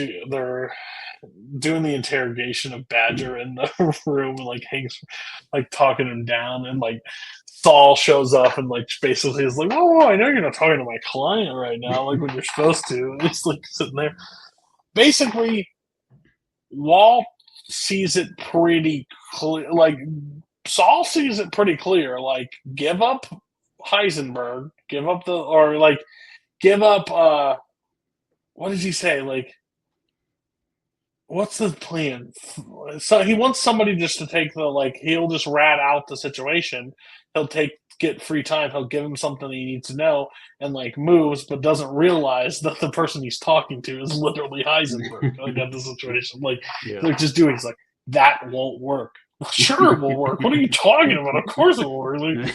doing the interrogation of Badger in the room, and Hank's talking him down, and Saul shows up and basically is like, "Oh, I know you're not talking to my client right now, when you're supposed to." And he's sitting there. Basically, Walt sees it pretty clear. Saul sees it pretty clear. Give up Heisenberg, give up what did he say? What's the plan? So he wants somebody just to take he'll just rat out the situation. He'll get free time. He'll give him something he needs to know and moves, but doesn't realize that the person he's talking to is literally Heisenberg. At the situation. Just doing. He's like, that won't work. Sure, it will work. What are you talking about? Of course it will work. Like,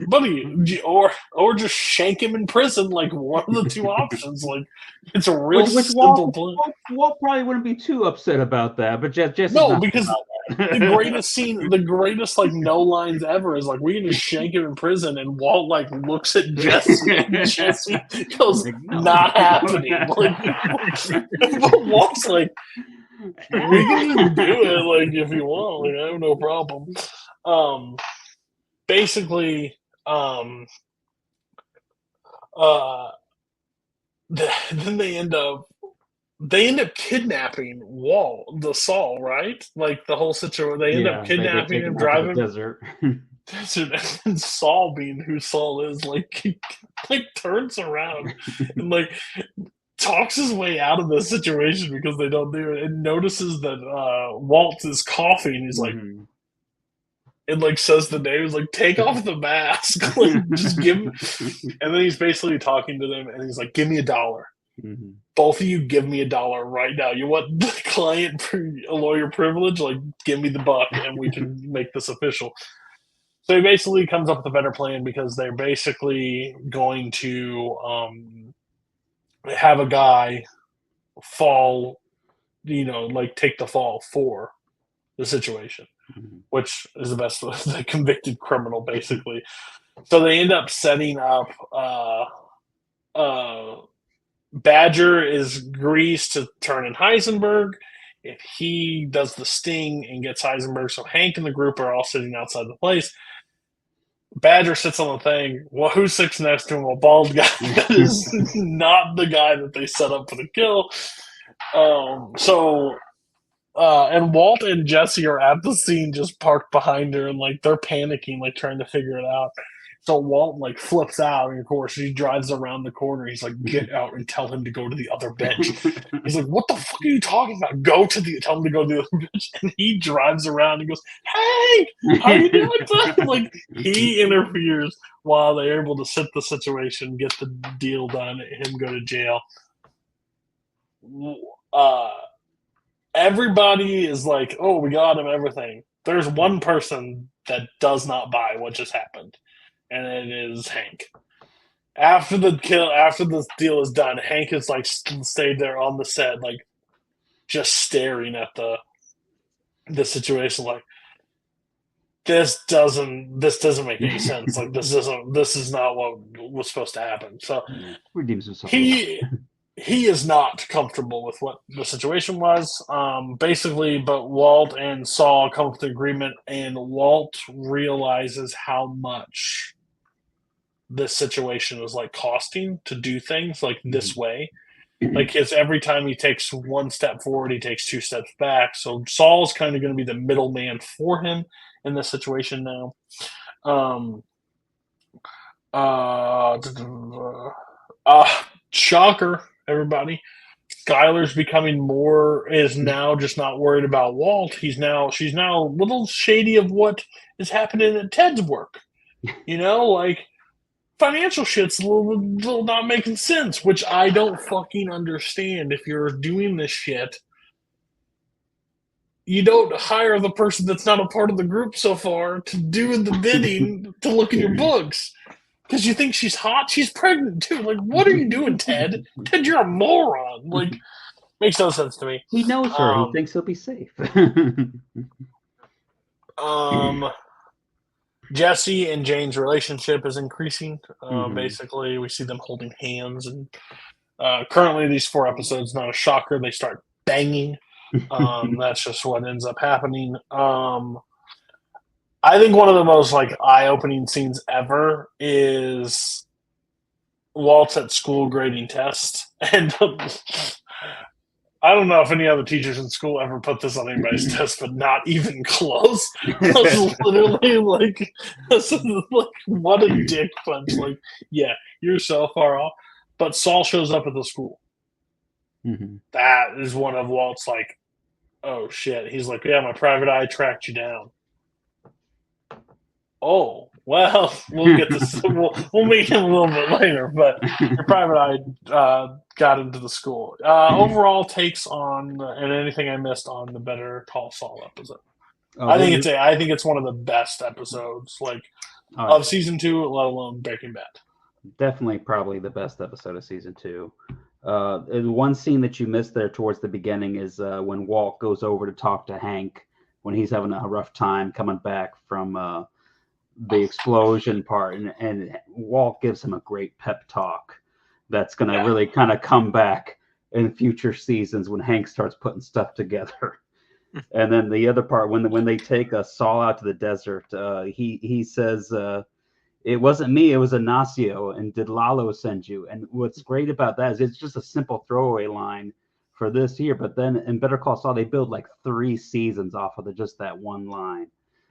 buddy, or just shank him in prison. Like, one of the two options. Like, it's a real which simple plan. Walt probably wouldn't be too upset about that, but Jesse's No, not because the greatest scene, the greatest like no lines ever is like we can just shank him in prison, and Walt like looks at Jesse, and Jesse goes, Like, no. "Not happening." Like, but Walt's like, "We can just do it, like if you want. Like, I have no problem." Basically, then they end up kidnapping Saul, right? Like the whole situation. They end up they kidnapping take him, him out to driving the desert. and Saul, being who Saul is, like turns around and like talks his way out of the situation because they don't do it, and notices that Walt is coughing. He's like, Mhm. and like says the name. He's like, take off the mask, like just give. And then he's basically talking to them, and he's like, give me $1. Mhm. Both of you give me $1 right now. You want the client a lawyer privilege? Like, give me the buck, and we can make this official. So he basically comes up with a better plan because they're basically going to have a guy fall, like take the fall for the situation, Mhm. which is the best, the convicted criminal, basically. So they end up setting up Badger is greased to turn in Heisenberg. If he does the sting and gets Heisenberg, so Hank and the group are all sitting outside the place. Badger sits on the thing. Well, who sits next to him? A bald guy that is not the guy that they set up for the kill. And Walt and Jesse are at the scene, just parked behind her, and like they're panicking, like trying to figure it out. So Walt like flips out, and of course he drives around the corner. He's like, "Get out and tell him to go to the other bench." He's like, "What the fuck are you talking about? Tell him to go to the other bench." And he drives around and goes, "Hank, how you doing?" Like he interferes while they're able to set the situation, get the deal done, and him go to jail. Everybody is like, "Oh, we got him, everything." There's one person that does not buy what just happened, and it is Hank. After the deal is done, Hank is like stayed there on the set, like just staring at the situation, like this doesn't make any sense. Like this is not what was supposed to happen. So Redeems himself. he is not comfortable with what the situation was, basically, but Walt and Saul come to an agreement, and Walt realizes how much this situation is like costing to do things like this way. Like it's every time he takes one step forward, he takes 2 steps back. So Saul's kind of going to be the middleman for him in this situation now. Shocker, everybody. Skylar's is now just not worried about Walt. She's now a little shady of what is happening at Ted's work. Like financial shit's a little not making sense, which I don't fucking understand. If you're doing this shit, you don't hire the person that's not a part of the group so far to do the bidding to look at your books. Because you think she's hot? She's pregnant too. Like, what are you doing, Ted? Ted, you're a moron. Like, makes no sense to me. He knows her. He thinks he'll be safe. Jesse and Jane's relationship is increasing. Basically, we see them holding hands, and currently these 4 episodes, not a shocker, they start banging. That's just what ends up happening. I think one of the most like eye-opening scenes ever is Walt's at school grading tests, and I don't know if any other teachers in school ever put this on anybody's test, but not even close. I was literally like, what a dick punch. Like, yeah, you're so far off. But Saul shows up at the school. Mm-hmm. That is one of Walt's like, oh shit. He's like, yeah, my private eye tracked you down. Oh, well, we'll get this. We'll meet him a little bit later, but your private eye got into the school. Overall takes on, and anything I missed on the Better Call Saul episode. Oh, I think it's one of the best episodes, like of season 2, let alone Breaking Bad. definitely probably the best episode of season 2. One scene that you missed there towards the beginning is when Walt goes over to talk to Hank when he's having a rough time coming back from the explosion part, and Walt gives him a great pep talk that's going to really kind of come back in future seasons when Hank starts putting stuff together. And then the other part, when they take Saul out to the desert, he says, "It wasn't me, it was Ignacio. And did Lalo send you?" And what's great about that is it's just a simple throwaway line for this here, but then in Better Call Saul, they build like 3 seasons off of just that one line.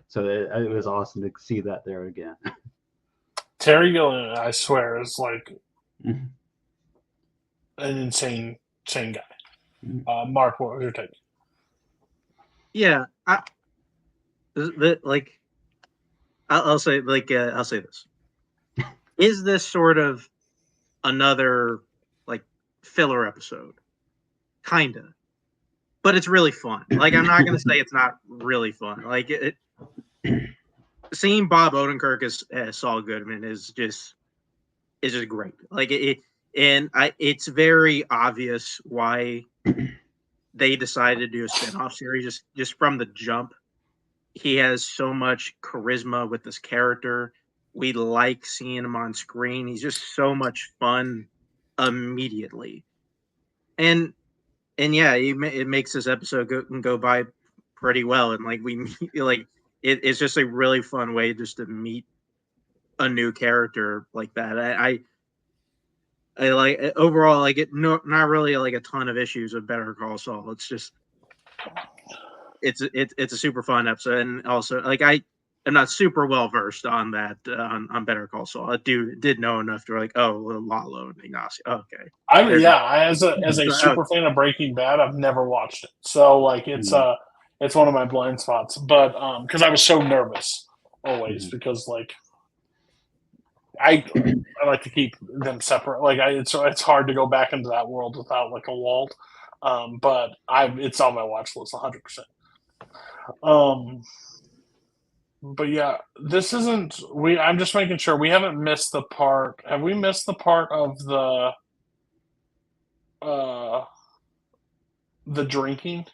So it was awesome to see that there again. Terry Gilliam, I swear, is like an insane guy. Mark, what was your take? Yeah, I'll say this: is this sort of another like filler episode? Kinda, but it's really fun. Like, I'm not gonna say it's not really fun. Like seeing Bob Odenkirk as Saul Goodman is just great. Like it's very obvious why they decided to do a spinoff series just from the jump. He has so much charisma with this character. We like seeing him on screen. He's just so much fun immediately. And yeah, it makes this episode go by pretty well. And like it's just a really fun way just to meet a new character like that. I like overall like it. Not really like a ton of issues with Better Call Saul. It's just it's a super fun episode, and also like I am not super well versed on that on Better Call Saul. I did know enough to like Lalo and Ignacio. Okay, as a super fan of Breaking Bad, I've never watched it, so like it's one of my blind spots. But because I was so nervous always because like I like to keep them separate. Like it's hard to go back into that world without like a Walt. But it's on my watch list 100%. But yeah, this isn't I'm just making sure we haven't missed the part. Have we missed the part of the drinking?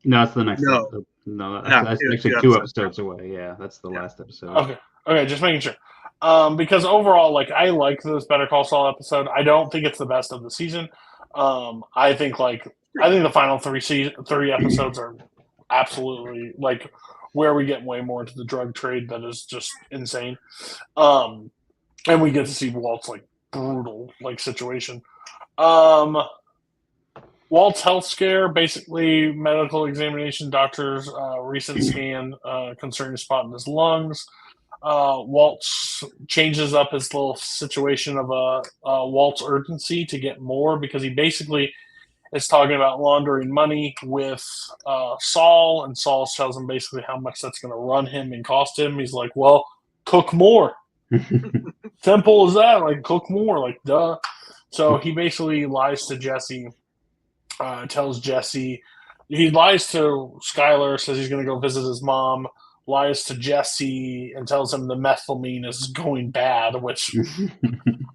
No, it's the next episode. No, that's actually 2 episodes away. Yeah, that's the last episode. Okay, just making sure. Because overall, like I like this Better Call Saul episode. I don't think it's the best of the season. I think the final 3 episodes are absolutely like where we get way more into the drug trade that is just insane. And we get to see Walt's like brutal like situation. Walt's health scare, basically medical examination, doctor's recent scan concerning a spot in his lungs. Walt changes up his little situation of Walt's urgency to get more because he basically is talking about laundering money with Saul, and Saul tells him basically how much that's going to run him and cost him. He's like, well, cook more. Simple as that. Like, cook more. Like, duh. So he basically lies to Jesse, tells Jesse, he lies to Skyler, says he's going to go visit his mom, lies to Jesse and tells him the methylamine is going bad, which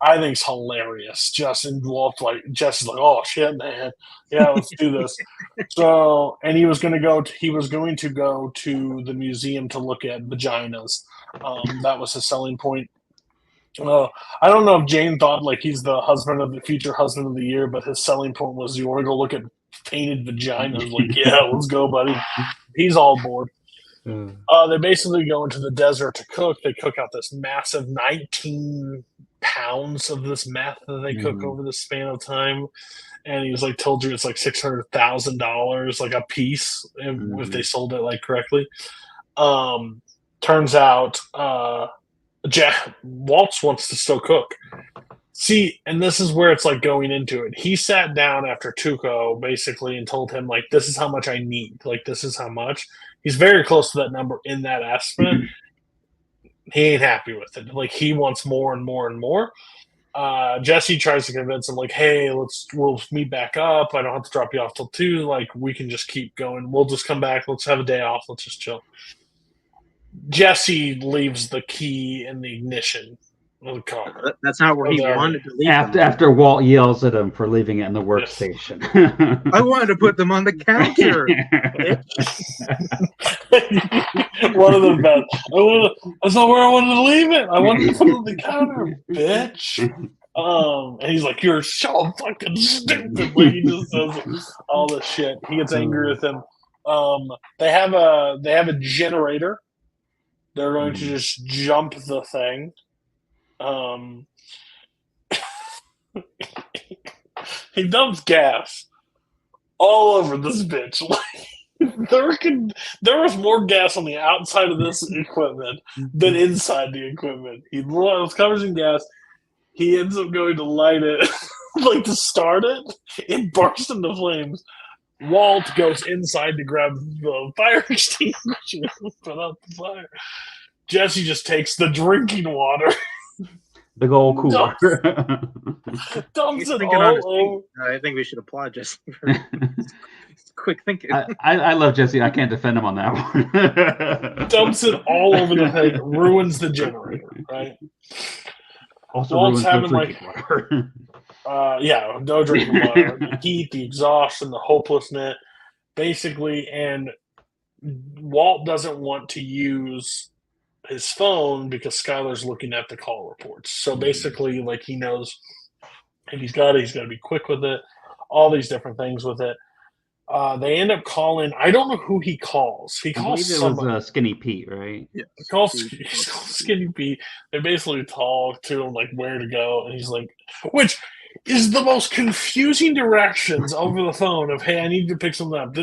I think is hilarious. Jesse's like, oh shit, man, yeah, let's do this. So, and he was going to go to the museum to look at vaginas. That was his selling point. I don't know if Jane thought like he's the future husband of the year, but his selling point was you want to go look at painted vaginas. Like, yeah, let's go, buddy. He's all board. They basically go into the desert to cook. They cook out this massive 19 pounds of this meth that they cook over the span of time. And he was like, told you it's like $600,000 like a piece if they sold it like correctly. Turns out Waltz wants to still cook. See, and this is where it's like going into it. He sat down after Tuco basically and told him like, this is how much I need. Like, this is how much. He's very close to that number in that aspect. He ain't happy with it. Like, he wants more and more and more. Jesse tries to convince him, like, hey, we'll meet back up. I don't have to drop you off till 2. Like, we can just keep going. We'll just come back. Let's have a day off. Let's just chill. Jesse leaves the key in the ignition of the car. That's not where he wanted to leave them. After Walt yells at him for leaving it in the workstation. I wanted to put them on the counter. One of the best. That's not where I wanted to leave it. I wanted to put it on the counter, bitch. And he's like, "You're so fucking stupid." Like, he just says all this shit. He gets angry with him. They have a generator. They're going to just jump the thing. He dumps gas all over this bitch. Like, there was more gas on the outside of this equipment than inside the equipment. He was covered in gas. He ends up going to light it, like to start it. It bursts into flames. Walt goes inside to grab the fire extinguisher and put out the fire. Jesse just takes the drinking water. Big old cooler. Dumps it all over. I think we should applaud Jesse for quick thinking. I love Jesse. I can't defend him on that one. Dumps it all over the thing. Ruins the generator, right? Also Walt's ruins having water. No drinking water. The heat, the exhaustion, the hopelessness, basically. And Walt doesn't want to use his phone because Skylar's looking at the call reports. So basically, like, he knows if he's got it, he's got to be quick with it. All these different things with it. They end up calling. I don't know who he calls. He calls somebody. It was Skinny Pete, right? Yeah, he calls Skinny Pete. They basically talk to him like where to go, and he's like, which is the most confusing directions over the phone of, hey, I need to pick something up.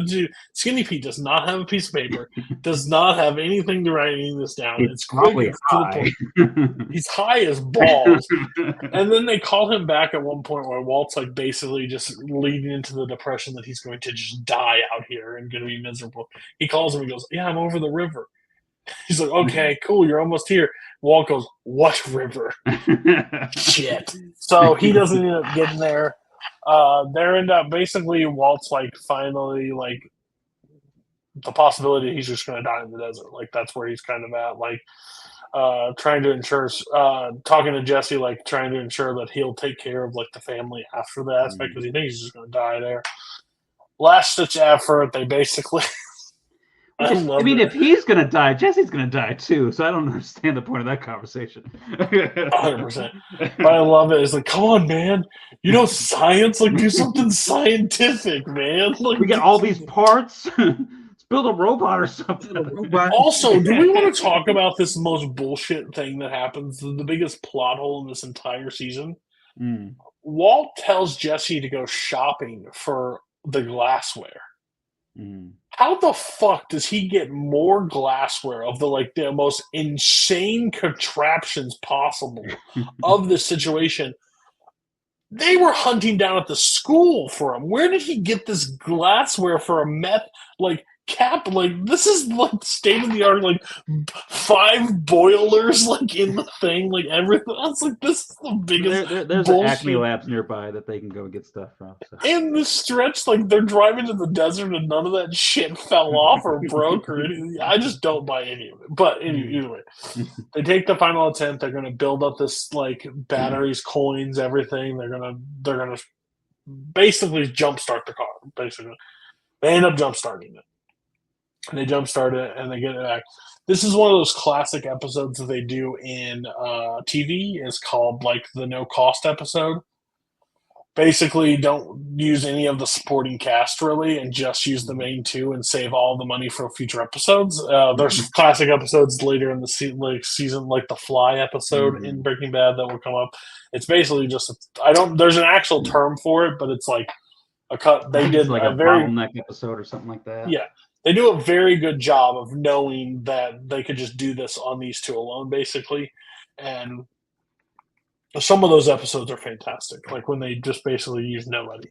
Skinny Pete does not have a piece of paper, does not have anything to write any of this down. It's probably high. He's high as balls. And then they call him back at one point where Walt's like basically just leading into the depression that he's going to just die out here and going to be miserable. He calls him and goes, yeah, I'm over the river. He's like, okay, cool, you're almost here. Walt goes, what river? Shit. So he doesn't end up getting there. There end up basically Walt's like finally like the possibility he's just going to die in the desert. Like, that's where he's kind of at. Like, trying to ensure, talking to Jesse, like trying to ensure that he'll take care of like the family after the aspect because he thinks he's just going to die there. Last ditch effort. They basically. I mean, if he's going to die, Jesse's going to die too. So I don't understand the point of that conversation. 100%. But I love it. It's like, come on, man. You know science? Like, do something scientific, man. Like, we got all these parts. Let's build a robot or something. Also, do we want to talk about this most bullshit thing that happens? The biggest plot hole in this entire season? Walt tells Jesse to go shopping for the glassware. How the fuck does he get more glassware of the most insane contraptions possible of this situation? They were hunting down at the school for him. Where did he get this glassware for a meth cap? Like, this is like state of the art, like 5 boilers like in the thing, like everything. I was like, this is the biggest. There's an Acme Labs nearby that they can go get stuff from. So. In the stretch, like they're driving to the desert and none of that shit fell off or broke or anything. I just don't buy any of it. But either way, they take the final attempt. They're going to build up this like batteries, coins, everything. They're gonna basically jumpstart the car. Basically, they end up jumpstarting it. And they jumpstart it and they get it back. This is one of those classic episodes that they do in TV. It's called like the no cost episode. Basically, don't use any of the supporting cast really, and just use the main 2 and save all the money for future episodes. There's classic episodes later in the season, like the Fly episode in Breaking Bad that will come up. It's basically just there's an actual term for it, but it's like a cut. They did like a very bottleneck episode or something like that. Yeah. They do a very good job of knowing that they could just do this on these 2 alone, basically. And some of those episodes are fantastic, like when they just basically use nobody.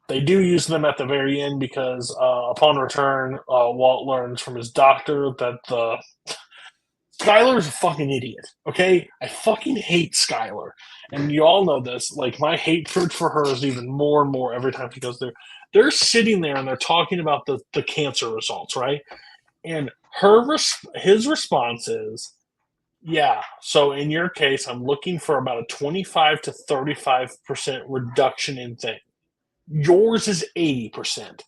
They do use them at the very end because upon return, Walt learns from his doctor that the Skylar's a fucking idiot, okay? I fucking hate Skylar. And you all know this. Like, my hatred for her is even more and more every time she goes there. They're sitting there and they're talking about the cancer results, right? And his response is, yeah, so in your case, I'm looking for about a 25 to 35% reduction in thing. Yours is 80%.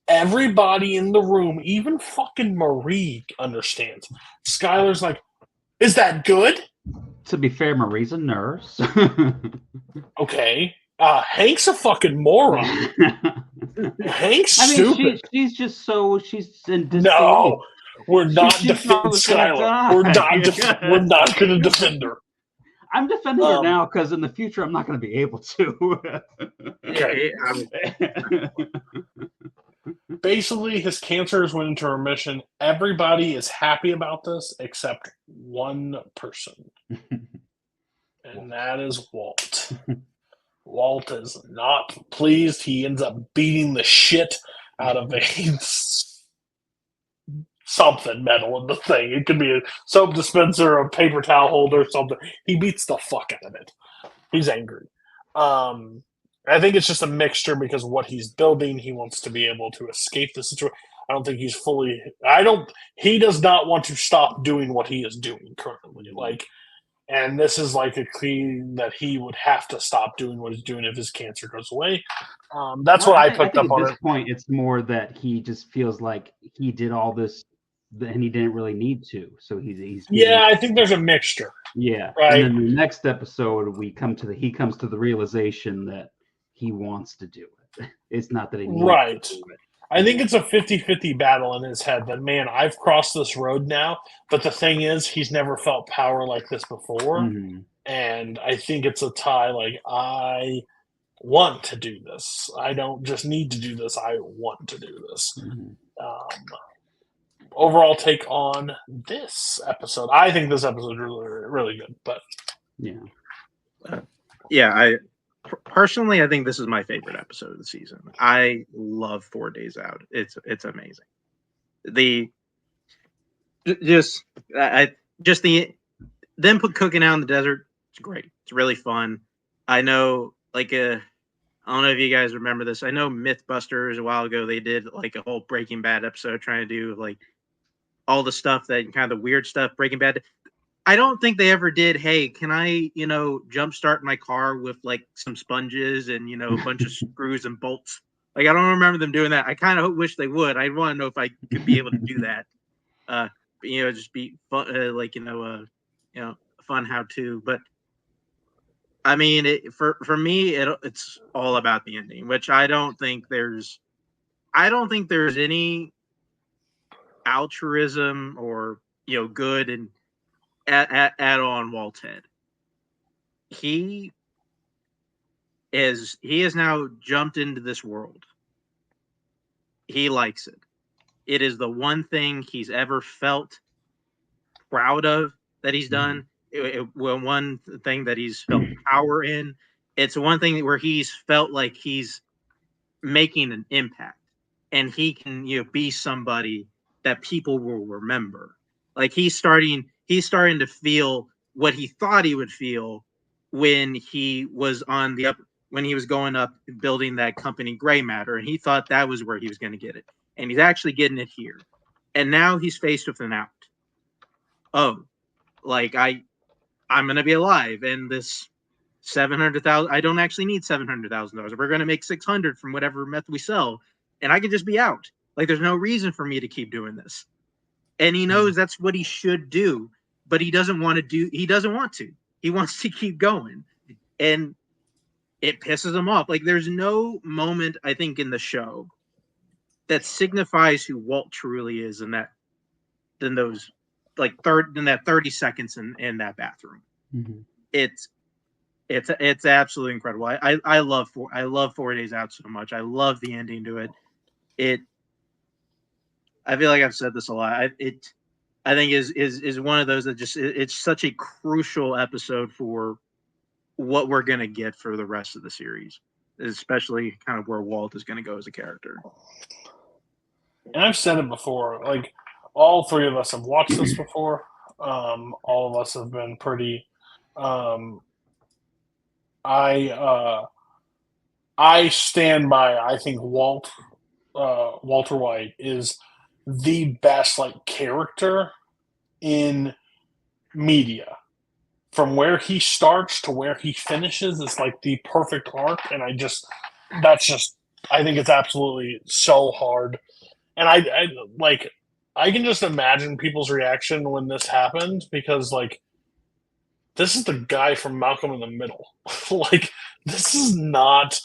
Everybody in the room, even fucking Marie, understands. Skylar's like, is that good? To be fair, Marie's a nurse. Okay. Hank's a fucking moron. Hank's I mean, stupid. she's in disbelief. No, we're not She defending thought was gonna Skylar. die. We're not going to defend her. I'm defending her now because in the future I'm not going to be able to. Okay. Basically, his cancers went into remission. Everybody is happy about this except one person, and that is Walt. Walt is not pleased. He ends up beating the shit out of a something metal in the thing. It could be a soap dispenser, a paper towel holder, something. He beats the fuck out of it. He's angry. I think it's just a mixture because what he's building, he wants to be able to escape the situation. I don't think he's fully. He does not want to stop doing what he is doing currently. Like, and this is like a key that he would have to stop doing what he's doing if his cancer goes away. That's what I picked up on. At this point, it's more that he just feels like he did all this and he didn't really need to. So he's yeah, I think there's a mixture. Yeah, right. And then the next episode, he comes to the realization that he wants to do it. It's not that he needs to do it. I think it's a 50-50 battle in his head that, man, I've crossed this road now. But the thing is, he's never felt power like this before. Mm-hmm. And I think it's a tie. Like, I want to do this. I don't just need to do this. I want to do this. Mm-hmm. Overall take on this episode. I think this episode is really, really good. But I personally, I think this is my favorite episode of the season. I love 4 Days Out. It's amazing. Them cooking out in the desert. It's great. It's really fun. I know, like I don't know if you guys remember this. I know MythBusters a while ago. They did like a whole Breaking Bad episode trying to do like all the stuff that kind of the weird stuff Breaking Bad. I don't think they ever did. Hey, can I, jumpstart my car with like some sponges and a bunch of screws and bolts? Like I don't remember them doing that. I kind of wish they would. I want to know if I could be able to do that. Just be fun, fun how to. But I mean, for me, it's all about the ending, which I don't think there's any altruism or good and at all on Walt's head. He has now jumped into this world. He likes it. It is the one thing he's ever felt proud of that he's done. One thing that he's felt power in. It's one thing where he's felt like he's making an impact, and he can be somebody that people will remember. Like he's starting to feel what he thought he would feel when he was when he was going up and building that company Gray Matter, and he thought that was where he was going to get it, and he's actually getting it here. And now he's faced with an out. Oh, like I'm going to be alive, and this 700,000. I don't actually need $700,000. We're going to make 600 from whatever meth we sell, and I can just be out. Like there's no reason for me to keep doing this. And he knows that's what he should do, but he doesn't want to. He wants to keep going. And it pisses him off. Like there's no moment, I think, in the show that signifies who Walt truly is in that 30 seconds in that bathroom. Mm-hmm. It's absolutely incredible. I love 4 Days Out so much. I love the ending to it. I feel like I've said this a lot. I think is one of those that just it's such a crucial episode for what we're gonna get for the rest of the series, especially kind of where Walt is gonna go as a character. And I've said it before, like all three of us have watched this before. All of us have been pretty. Um, I I stand by. I think Walter White is the best character in media. From where he starts to where he finishes is the perfect arc, and I think it's absolutely so hard. And I can just imagine people's reaction when this happened because this is the guy from Malcolm in the Middle. This is not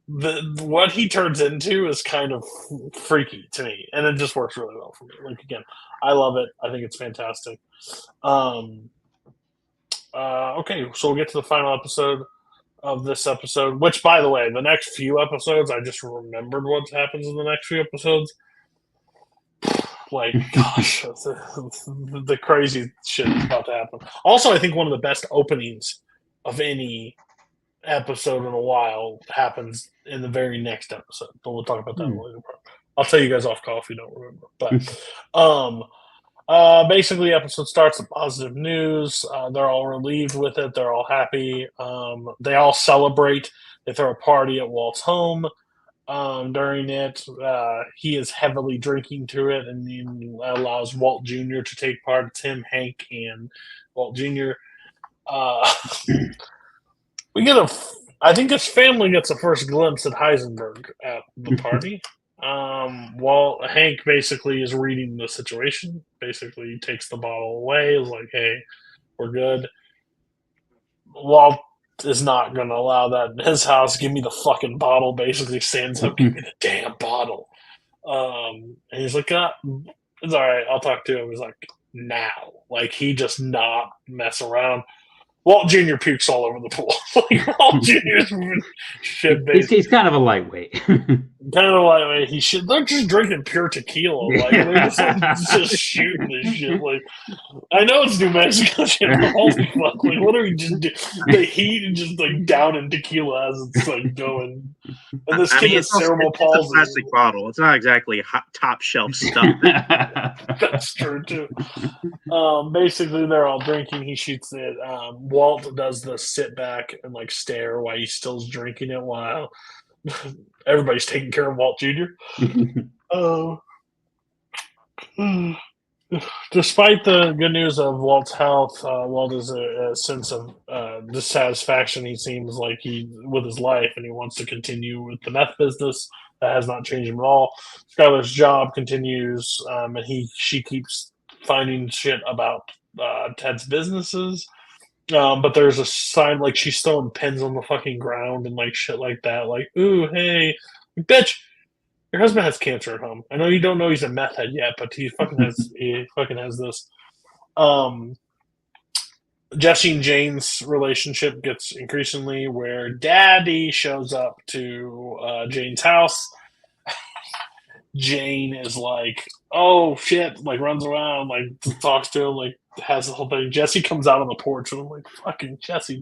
what he turns into is kind of freaky to me, and it just works really well for me. Again, I love it. I think it's fantastic. Okay, so we'll get to the final episode of this episode, which, by the way, the next few episodes, I just remembered what happens in the next few episodes. Gosh, the crazy shit is about to happen. Also, I think one of the best openings of any episode in a while happens in the very next episode, but we'll talk about that in a later part. I'll tell you guys off call if you don't remember. But basically, the episode starts with positive news. They're all relieved with it. They're all happy. They all celebrate. They throw a party at Walt's home. During it, he is heavily drinking to it, and he allows Walt Jr. to take part. It's him, Hank, and Walt Jr. I think his family gets a first glimpse at Heisenberg at the party. Hank basically is reading the situation. Basically, he takes the bottle away. Is like, "Hey, we're good." Walt is not going to allow that in his house. Give me the fucking bottle. Basically, stands up, give me the damn bottle. And he's like, "It's all right. I'll talk to him." He's like, "Now." He just not mess around. Walt Jr. pukes all over the pool. Walt Jr.'s shit based. He's kind of a lightweight. They're just drinking pure tequila. They're just shooting this shit. I know it's New Mexico shit, but holy fuck! What are we just doing? The heat and just down in tequila as it's going. And this kid has cerebral palsy. It's a plastic bottle. It's not exactly top shelf stuff. That's true too. Basically, they're all drinking. He shoots it. Walt does the sit back and stare while he's still drinking it while everybody's taking care of Walt Jr. Despite the good news of Walt's health, Walt has a sense of dissatisfaction. He seems like with his life, and he wants to continue with the meth business. That has not changed him at all. Skylar's job continues, and she keeps finding shit about Ted's businesses. But there's a sign she's throwing pins on the fucking ground and shit like that. Ooh, hey, bitch, your husband has cancer at home. I know you don't know he's a meth head yet, but he fucking has this. Jesse and Jane's relationship gets increasingly where Daddy shows up to Jane's house. Jane is oh shit, runs around, talks to him, has the whole thing. Jesse comes out on the porch and I'm like, fucking Jesse,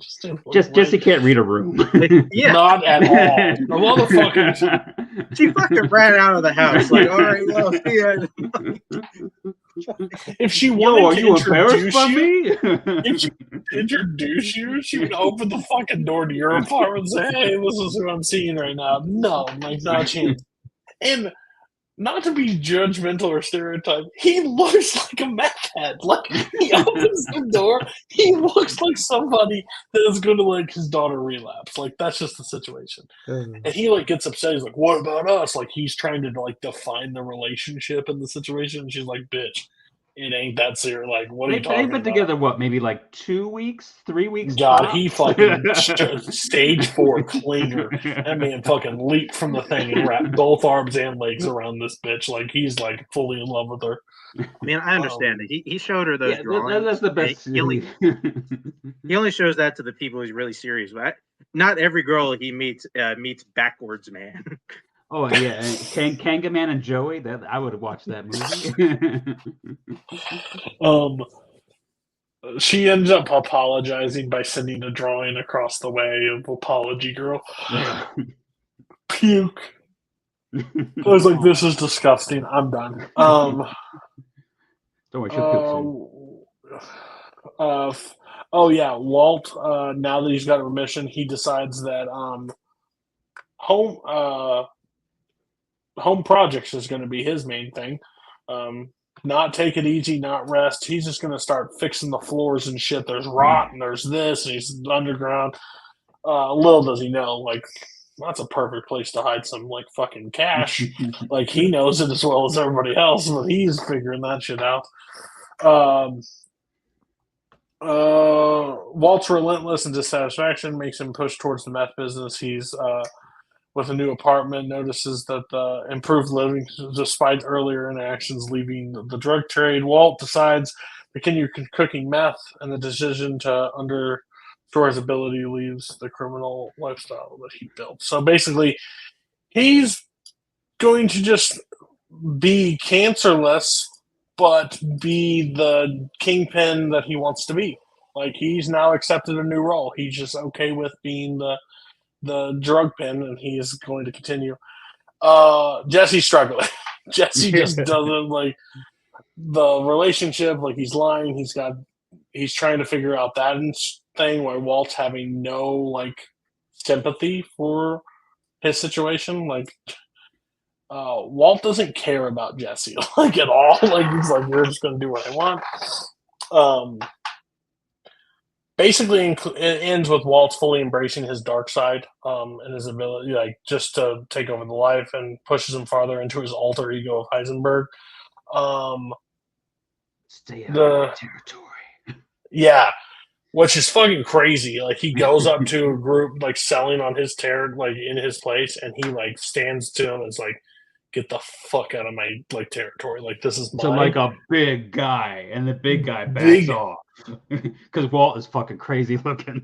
Jesse can't read a room. Yeah. Not at all. The motherfucker. She fucking ran out of the house. All right, well, if she wanted to introduce me? If she introduce you, she would open the fucking door to your apartment and say, "Hey, this is who I'm seeing right now." No, not a chance. And not to be judgmental or stereotype, he looks like a meth head. He opens the door, he looks like somebody that is going to his daughter relapse. That's just the situation. And he gets upset. He's like, "What about us?" He's trying to define the relationship in the situation. And she's like, "Bitch, it ain't that serious." What are you talking about? They've been together, maybe 2 weeks, 3 weeks? God, top? he fucking stage 4 clinger. That man fucking leaped from the thing and wrapped both arms and legs around this bitch. He's fully in love with her. I understand it. He showed her those drawings. That's the best. He only shows that to the people he's really serious with. Not every girl he meets backwards, man. Oh yeah, Kanga Man and Joey. That I would have watched that movie. She ends up apologizing by sending a drawing across the way of Apology Girl. Puke. I was like, "This is disgusting. I'm done." Don't worry, she'll puke soon. Oh yeah, Walt. Now that he's got remission, he decides that home home projects is going to be his main thing. Not take it easy, not rest. He's just going to start fixing the floors and shit. There's rot and there's this, and he's underground. Little does he know, like that's a perfect place to hide some like fucking cash. Like he knows it as well as everybody else, but he's figuring that shit out. Walt's relentless and dissatisfaction makes him push towards the meth business. He's with a new apartment, notices that the improved living, despite earlier interactions leaving the drug trade. Walt decides to continue cooking meth, and the decision to underscore his ability leaves the criminal lifestyle that he built. So basically, he's going to just be cancerless, but be the kingpin that he wants to be. Like he's now accepted a new role. He's just okay with being the drug pin, and he is going to continue. Jesse's struggling. Jesse just doesn't like the relationship. Like he's lying. He's trying to figure out that thing where Walt's having no like sympathy for his situation. Like Walt doesn't care about Jesse like at all. Like he's like, you're just going to do what I want. Basically, it ends with Walt fully embracing his dark side and his ability, like just to take over the life, and pushes him farther into his alter ego of Heisenberg. Stay out of my territory. Yeah, which is fucking crazy. Like he goes up to a group like selling on his like in his place, and he like stands to him and is like, "Get the fuck out of my like territory! Like this is mine." So like a big guy, and the big guy backs off because Walt is fucking crazy looking.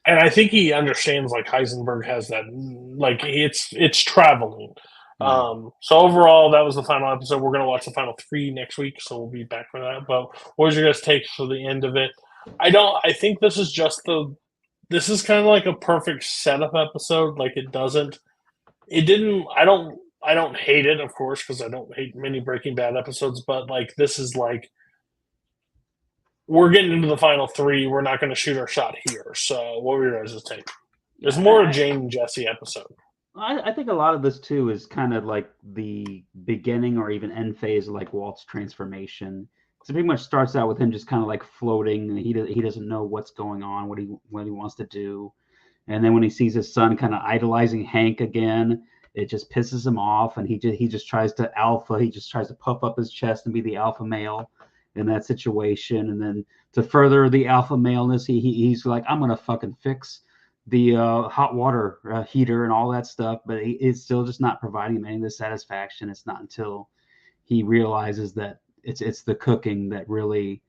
And I think he understands like Heisenberg has that, like it's traveling. So overall, that was the final episode. We're gonna watch the final 3 next week, so we'll be back for that. But what was your guys' take for the end of it? I think this is just this is kind of like a perfect setup episode. Like I don't hate it, of course, because I don't hate many Breaking Bad episodes, but like this is like we're getting into the final 3. We're not going to shoot our shot here. So, what were your guys' take? It's more a Jane and Jesse episode. I think a lot of this too is kind of like the beginning or even end phase of like Walt's transformation. So it pretty much starts out with him just kind of like floating, and he doesn't know what's going on, what he wants to do, and then when he sees his son kind of idolizing Hank again, it just pisses him off, and he just tries to puff up his chest and be the alpha male in that situation. And then to further the alpha maleness, he's like, I'm gonna fucking fix the hot water heater and all that stuff, but it's still just not providing him any of the satisfaction. It's not until he realizes that it's the cooking that really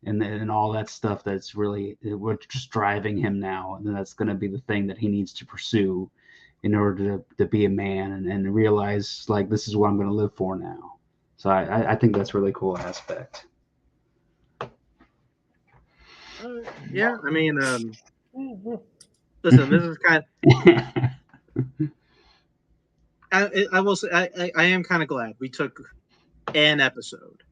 and all that stuff that's really what's just driving him now, and that's going to be the thing that he needs to pursue in order to be a man and realize like this is what I'm going to live for now. So I think that's a really cool aspect. Yeah, I mean, listen, this is kind of. I will say I am kind of glad we took an episode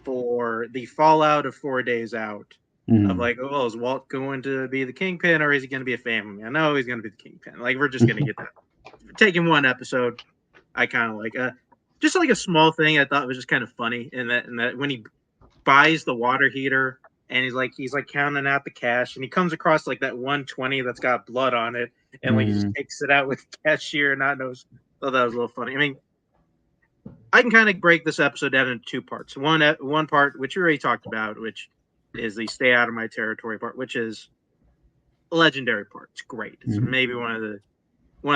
for the fallout of 4 days out of like, oh, is Walt going to be the kingpin or is he going to be a family man? No, he's going to be the kingpin. Like we're just going to get that. Taking one episode, I kind of like just like a small thing I thought was just kind of funny in that when he buys the water heater. And he's like counting out the cash, and he comes across like that 120 that's got blood on it, and like he just takes it out with the cashier and not knows. So that was a little funny. I mean, I can kind of break this episode down into 2 parts. One part which you already talked about, which is the stay out of my territory part, which is a legendary part. It's great. It's maybe one of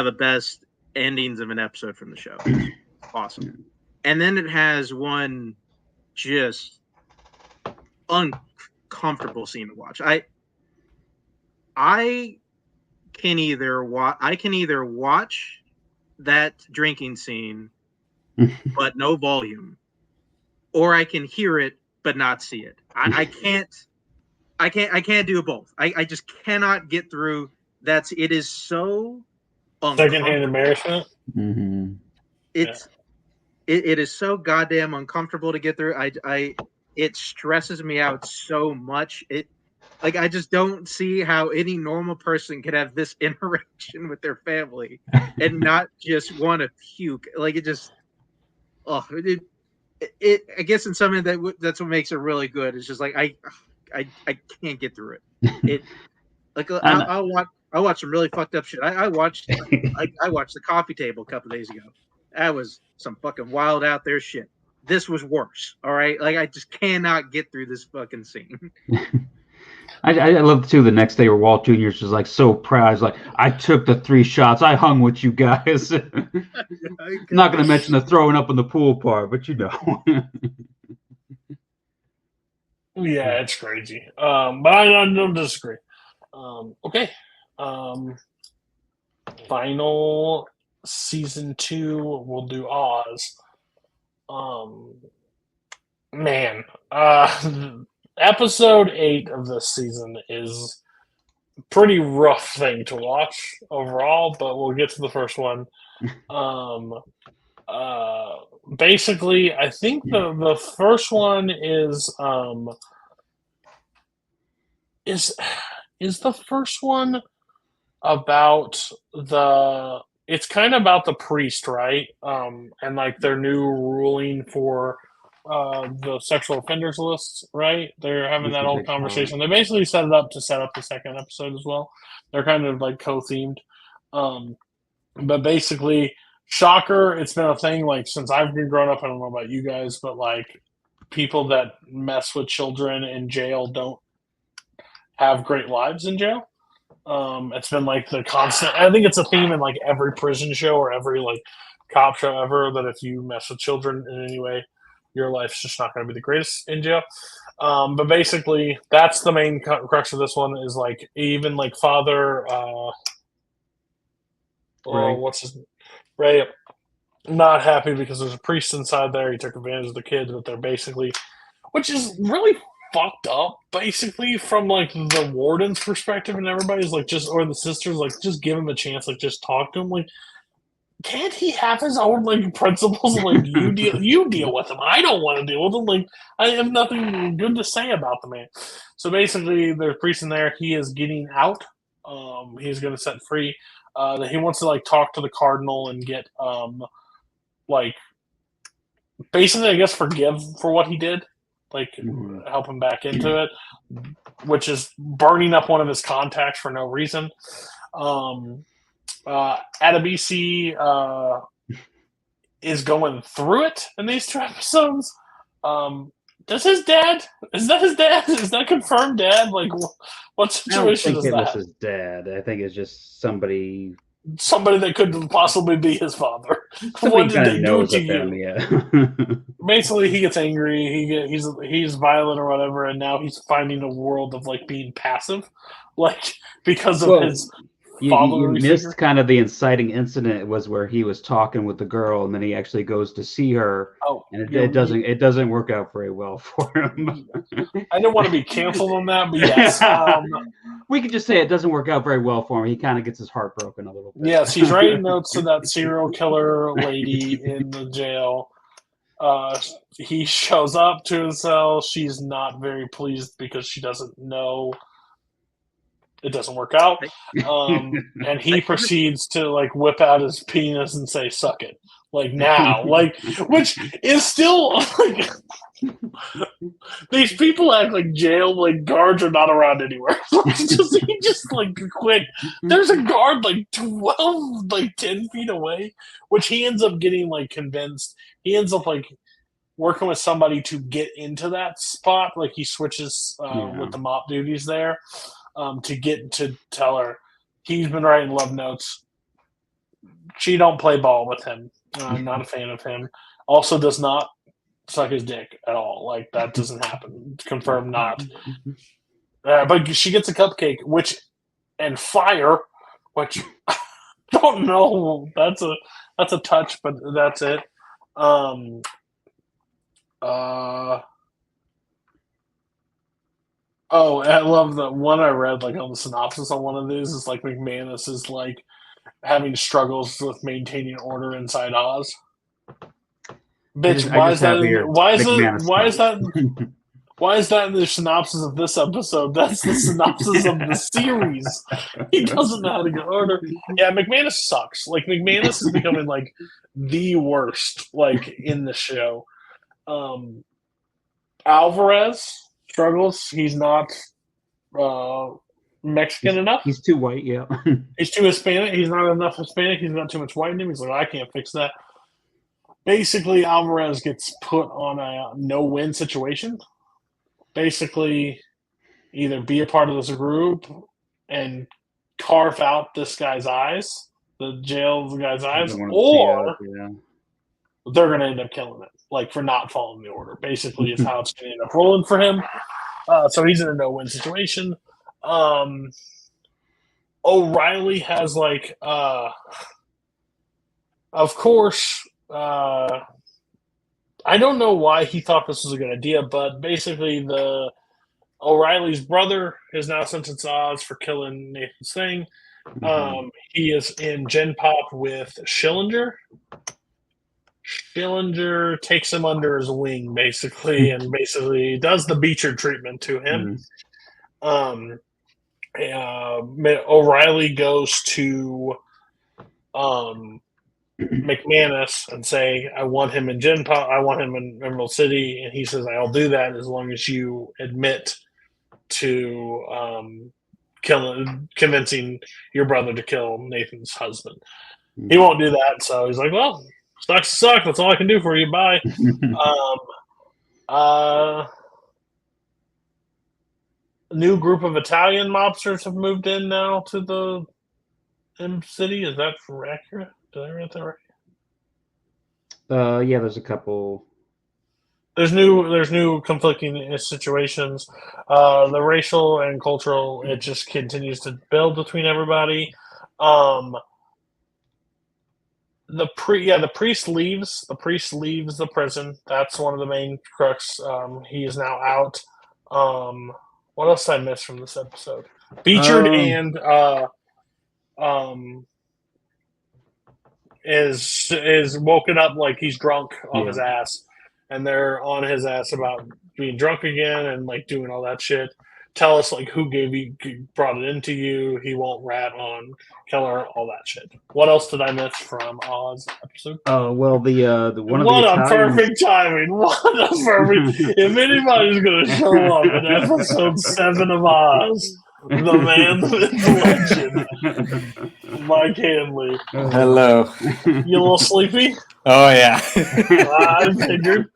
the best endings of an episode from the show. It's awesome. And then it has one just uncomfortable scene to watch. I can either watch that drinking scene but no volume, or I can hear it but not see it. I can't do both. I just cannot get through that. It is so Secondhand embarrassment. It is so goddamn uncomfortable to get through. it stresses me out so much. Like I just don't see how any normal person could have this interaction with their family and not just want to puke. Like it just, oh, I guess in some way that's what makes it really good. It's just like I can't get through it. It like I'll watch some really fucked up shit. I watched the Coffee Table a couple days ago. That was some fucking wild out there shit. This was worse. All right, like I just cannot get through this fucking scene. I love too the next day where Walt Jr. is just like so proud. He's like, I took the 3 shots. I hung with you guys. Not going to mention the throwing up in the pool part, but you know. Yeah, it's crazy. But I don't disagree. Okay. Final season 2, we'll do Oz. Man, episode 8 of this season is a pretty rough thing to watch overall, but we'll get to the first one. Basically, I think the first one is the first one about it's kind of about the priest, right? And like their new ruling for the sexual offenders list, right? They're having that whole conversation. They basically set it up to set up the second episode as well. They're kind of like co-themed. But basically, shocker, it's been a thing like since I've been growing up. I don't know about you guys, but like people that mess with children in jail don't have great lives in jail. It's been like the constant. I think it's a theme in like every prison show or every like cop show ever that if you mess with children in any way, your life's just not going to be the greatest in jail. But basically, that's the main crux of this one is like even like Father. What's his name? Ray? Not happy because there's a priest inside there. He took advantage of the kids, but they're basically, which is really fucked up, basically, from like the warden's perspective, and everybody's like just or the sisters like just give him a chance, like just talk to him, like can't he have his own like principles? Like you deal with him. I don't want to deal with him. Like I have nothing good to say about the man. So basically, there's a priest in there. He is getting out. He's going to set free. He wants to like talk to the cardinal and get like basically, I guess, forgive for what he did. Like help him back into it, which is burning up one of his contacts for no reason. Adebisi is going through it in these 2 episodes. Does his dad? Is that his dad? Is that confirmed dad? Like, what situation is that? I don't think it was his dad. I think it's just somebody that could possibly be his father. What did they do to you? Yeah. Basically, he gets angry. He's violent or whatever, and now he's finding a world of like being passive, like because of his. You missed kind of the inciting incident was where he was talking with the girl, and then he actually goes to see her. And it doesn't work out very well for him. I don't want to be canceled on that, but yes, we could just say it doesn't work out very well for him. He kind of gets his heart broken a little bit. Yes, he's writing notes to that serial killer lady in the jail. He shows up to his cell. She's not very pleased because she doesn't know. It doesn't work out, and he proceeds to like whip out his penis and say "suck it," like now, like which is still like these people act like jail like guards are not around anywhere. He just like quit. There's a guard like 12, like 10 feet away, which he ends up getting like convinced. He ends up like working with somebody to get into that spot. Like he switches with the mop duties there. To get to tell her he's been writing love notes. She don't play ball with him. Not a fan of him. Also does not suck his dick at all. Like that doesn't happen. Confirmed not. But she gets a cupcake, and fire, which I don't know. That's a touch, but that's it. Oh, I love the one I read like on the synopsis on one of these is like McManus is like having struggles with maintaining order inside Oz. Bitch, why is that? Why is that in the synopsis of this episode? That's the synopsis of the series. He doesn't know how to get order. Yeah, McManus sucks. Like, McManus is becoming, like, the worst, like, in the show. Alvarez struggles. He's not Mexican enough. He's too white, yeah. He's too Hispanic. He's not enough Hispanic. He's got too much white in him. He's like, I can't fix that. Basically, Alvarez gets put on a no-win situation. Basically, either be a part of this group and carve out this guy's eyes, the guy's eyes, or they're going to end up killing it, like for not following the order. Basically, is how it's going to end up rolling for him. So he's in a no-win situation. O'Reilly has like, of course, I don't know why he thought this was a good idea, but basically O'Reilly's brother is now sentenced to Oz for killing Nathan's thing. He is in Gen Pop with Schillinger. Schillinger takes him under his wing, basically, and basically does the Beecher treatment to him. O'Reilly goes to McManus and say, I want him in Gen Pop, I want him in Emerald City, and he says, I'll do that as long as you admit to convincing your brother to kill Nathan's husband. He won't do that, so he's like, well, sucks. That's all I can do for you. Bye. A new group of Italian mobsters have moved in now to the M City. Is that accurate? Did I read that right? Yeah, there's a couple. There's new conflicting situations. The racial and cultural, it just continues to build between everybody. The priest leaves. The priest leaves the prison. That's one of the main crux. He is now out. What else did I miss from this episode? Beecher and is woken up like he's drunk off his ass, and they're on his ass about being drunk again and like doing all that shit. Tell us like who brought it into you. He won't rat on Keller, all that shit. What else did I miss from Oz episode? Oh well, the one of what the a Italians... perfect timing! What a perfect! If anybody's gonna show up in episode 7 of Oz, the man, the legend, Mike Hanley. Hello. You a little sleepy? Oh yeah. I figured.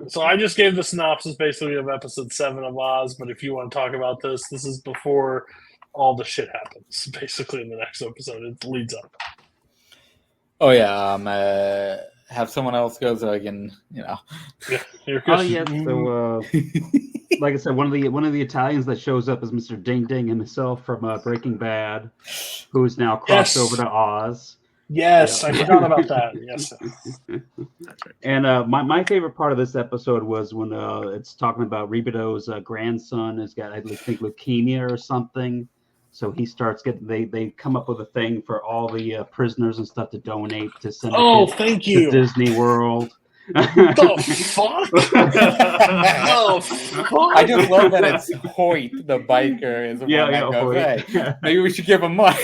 So I just gave the synopsis basically of episode 7 of Oz, but if you want to talk about this is before all the shit happens. Basically, in the next episode, it leads up. Oh yeah. Have someone else go so I can, Yeah. Oh yeah. So, like I said, one of the Italians that shows up is Mr. Ding Ding himself from Breaking Bad, who is now crossed over to Oz. Yes, I forgot about that. Yes. And my favorite part of this episode was when it's talking about Rebido's grandson has got, I think, leukemia or something. So he starts getting, they come up with a thing for all the prisoners and stuff to donate to send thank you. to Disney World. The fuck? Oh, fuck? I just love that it's Hoyt, the biker, is the one that goes, hey, maybe we should give him money.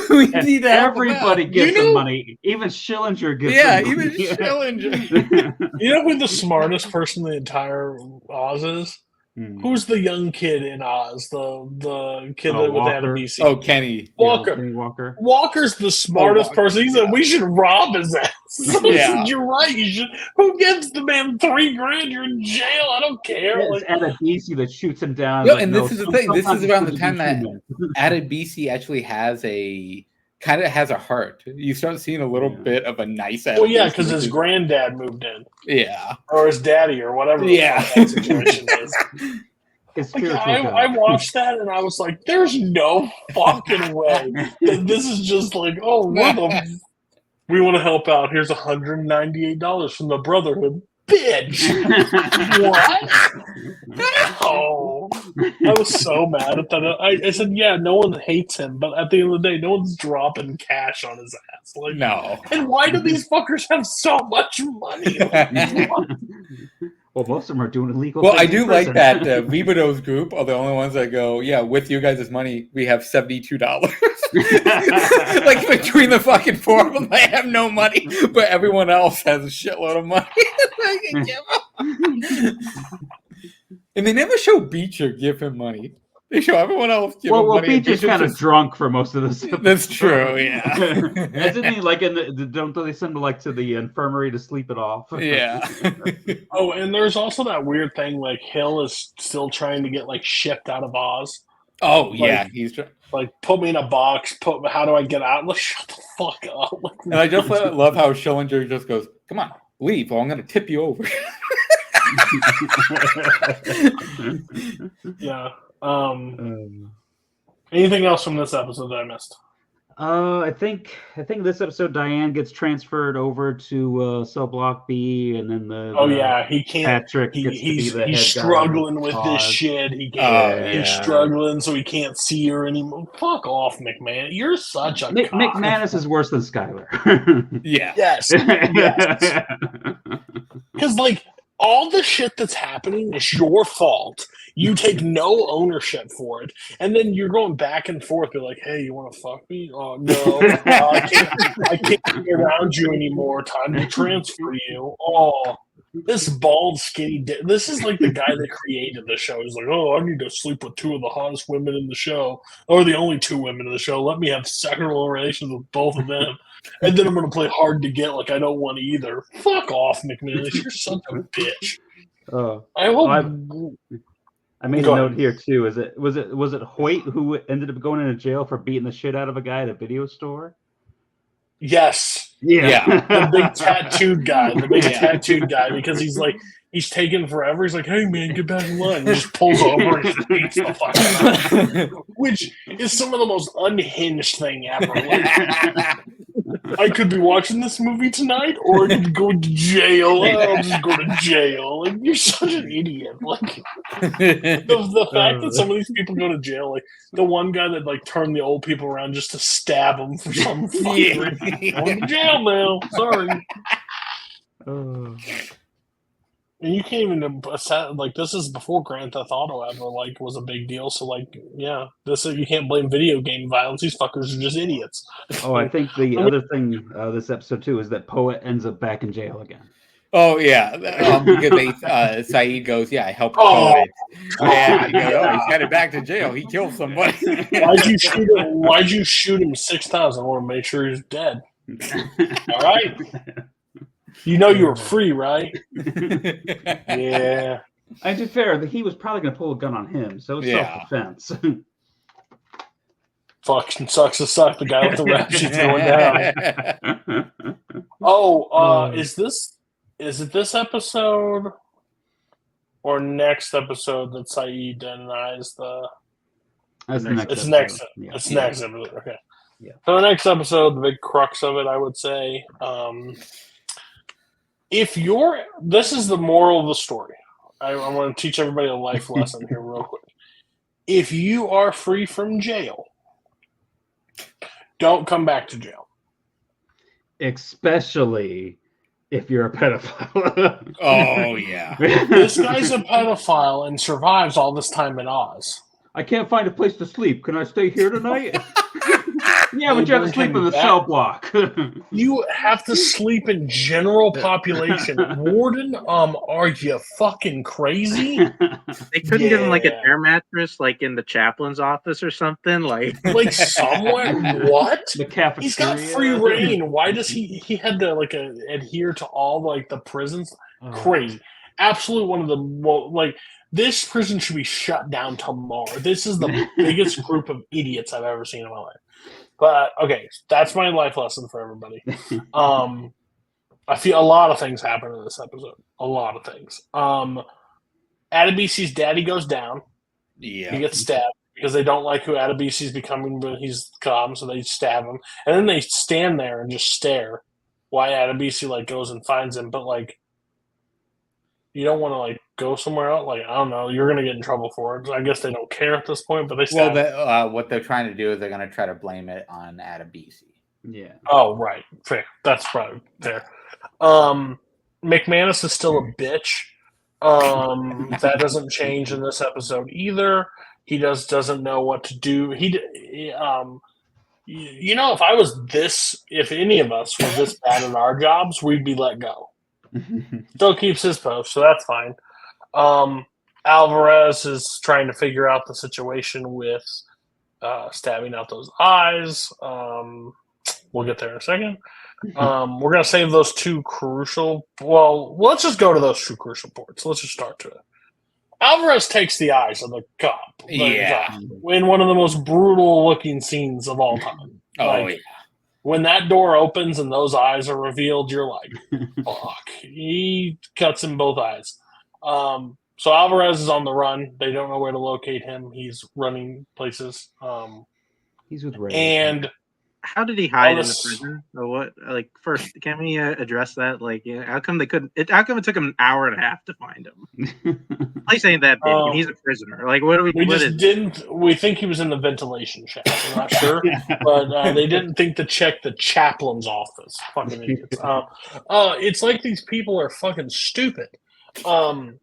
We need to everybody gives him money. Even Schillinger gives him money. Even Schillinger. You know who the smartest person in the entire Oz is? Who's the young kid in Oz? The kid that had a BC. Oh, Kenny Walker. Yeah, Kenny Walker. Walker's the smartest person. He said we should rob his ass. Yeah. You're right. You should. Who gives the man $3,000? You're in jail. I don't care. Yeah, it's Adebisi that shoots him down. No, and this is the thing. This is around the time that Adebisi actually has a heart. You start seeing a little bit of a nice. Well, yeah, because his granddad moved in. Yeah, or his daddy, or whatever. That situation is. Like, I watched that and I was like, "There's no fucking way that this is just like, oh, we want to help out. Here's $198 from the Brotherhood." Bitch, what? No. I was so mad at that. I said, yeah, no one hates him, but at the end of the day, no one's dropping cash on his ass. Like, no. And why do these fuckers have so much money? Well, most of them are doing illegal. Well, I things in do like prison. that Vibado's group are the only ones that go, yeah, with you guys' money, we have $72. Like between the fucking four of them, they have no money, but everyone else has a shitload of money. I can give them. And they never show Beecher give him money. They show everyone else give him Well, money. Beach is kind of drunk for most of this. That's true, yeah. Isn't he like don't they send him like to the infirmary to sleep it off? Yeah. Oh, and there's also that weird thing, like Hill is still trying to get like shipped out of Oz. Oh yeah, he's like, put me in a box. How do I get out? Like, shut the fuck up. Like, and I just love how Schillinger just goes, "Come on, leave, or I'm going to tip you over." Yeah. Anything else from this episode that I missed? I think this episode Diane gets transferred over to Cell Block B, and then he can't. Patrick gets he's to be the head struggling guy with Oz. this shit. He can't. He's struggling, so he can't see her anymore. Fuck off, McMahon. You're such a McManus is worse than Skyler. Yeah. Yes. Because like all the shit that's happening is your fault. You take no ownership for it, and then you're going back and forth. You're like, "Hey, you want to fuck me? Oh no, I can't be around you anymore. Time to transfer you." Oh, this bald, skinny. This is like the guy that created the show. He's like, "Oh, I need to sleep with two of the hottest women in the show, or the only two women in the show. Let me have sexual relations with both of them, and then I'm going to play hard to get like I don't want either." Fuck off, McManus. You're such a bitch. I made a note here too. Was it Hoyt who ended up going into jail for beating the shit out of a guy at a video store? Yes. Yeah. The big tattooed guy. Tattooed guy, because he's taking forever. He's like, "Hey man, get back in line." He just pulls over and beats the fuck out. Which is some of the most unhinged thing ever. Like, I could be watching this movie tonight, or I could be going to jail. I'll just go to jail. Like, you're such an idiot. Like the fact that some of these people go to jail, like the one guy that like turned the old people around just to stab them for some fucking reason. Going to jail now. Sorry. And you can't even like this is before Grand Theft Auto ever like was a big deal. So like, yeah, you can't blame video game violence. These fuckers are just idiots. Oh, I think the other thing this episode too is that Poet ends up back in jail again. Oh yeah, because Saeed goes, "Yeah, I helped Poet." Yeah, he's headed back to jail. He killed somebody. Why'd you shoot him 6 times? I want to make sure he's dead. All right. You know you were free, right? Yeah. And to be fair, he was probably going to pull a gun on him, so it's self-defense. Fucking sucks to suck. The guy with the rap sheet's going down. Oh, is it this episode or next episode that Saeed denies the? That's the next. It's episode. It's next episode. Okay. Yeah. So the next episode, the big crux of it, I would say, this is the moral of the story. I want to teach everybody a life lesson here real quick. If you are free from jail, don't come back to jail. Especially if you're a pedophile. Oh, yeah. This guy's a pedophile and survives all this time in Oz. I can't find a place to sleep. Can I stay here tonight? Yeah, but you have to sleep in the cell block. You have to sleep in general population. Warden, are you fucking crazy? They couldn't give him like an air mattress, like in the chaplain's office or something, like somewhere. What? The cafeteria. He's got free reign. Why does he had to like adhere to all like the prisons? Crazy. Absolutely one of the this prison should be shut down tomorrow. This is the biggest group of idiots I've ever seen in my life. But okay, that's my life lesson for everybody. I feel a lot of things happen in this episode. A lot of things. Adebisi's daddy goes down. Yeah, he gets stabbed because they don't like who Adebisi's becoming when he's come, so they stab him, and then they stand there and just stare while Adebisi goes and finds him. But you don't want to go somewhere else. I don't know. You're gonna get in trouble for it. I guess they don't care at this point, but they stab him. What they're trying to do is they're gonna try to blame it on Adebisi. Yeah. Oh, right. Fair. That's probably fair. McManus is still a bitch. That doesn't change in this episode either. He doesn't know what to do. If any of us were this bad at our jobs, we'd be let go. Still keeps his post, so that's fine. Alvarez is trying to figure out the situation with stabbing out those eyes. We'll get there in a second. We're going to save those two crucial... Well, let's just go to those two crucial points. Let's just start to it. Alvarez takes the eyes of the cop. Yeah. In one of the most brutal-looking scenes of all time. Oh, yeah. When that door opens and those eyes are revealed, you're like, fuck. He cuts in both eyes. So Alvarez is on the run. They don't know where to locate him. He's running places. He's with Ray. And how did he hide in the prison? Or what? Like, first, can we address that? Like, how come they couldn't? How come it took him an hour and a half to find him? Place ain't that big. And he's a prisoner. Like, what do we? We think he was in the ventilation shaft. I'm not sure, but they didn't think to check the chaplain's office. Fucking idiots. It's like these people are fucking stupid. The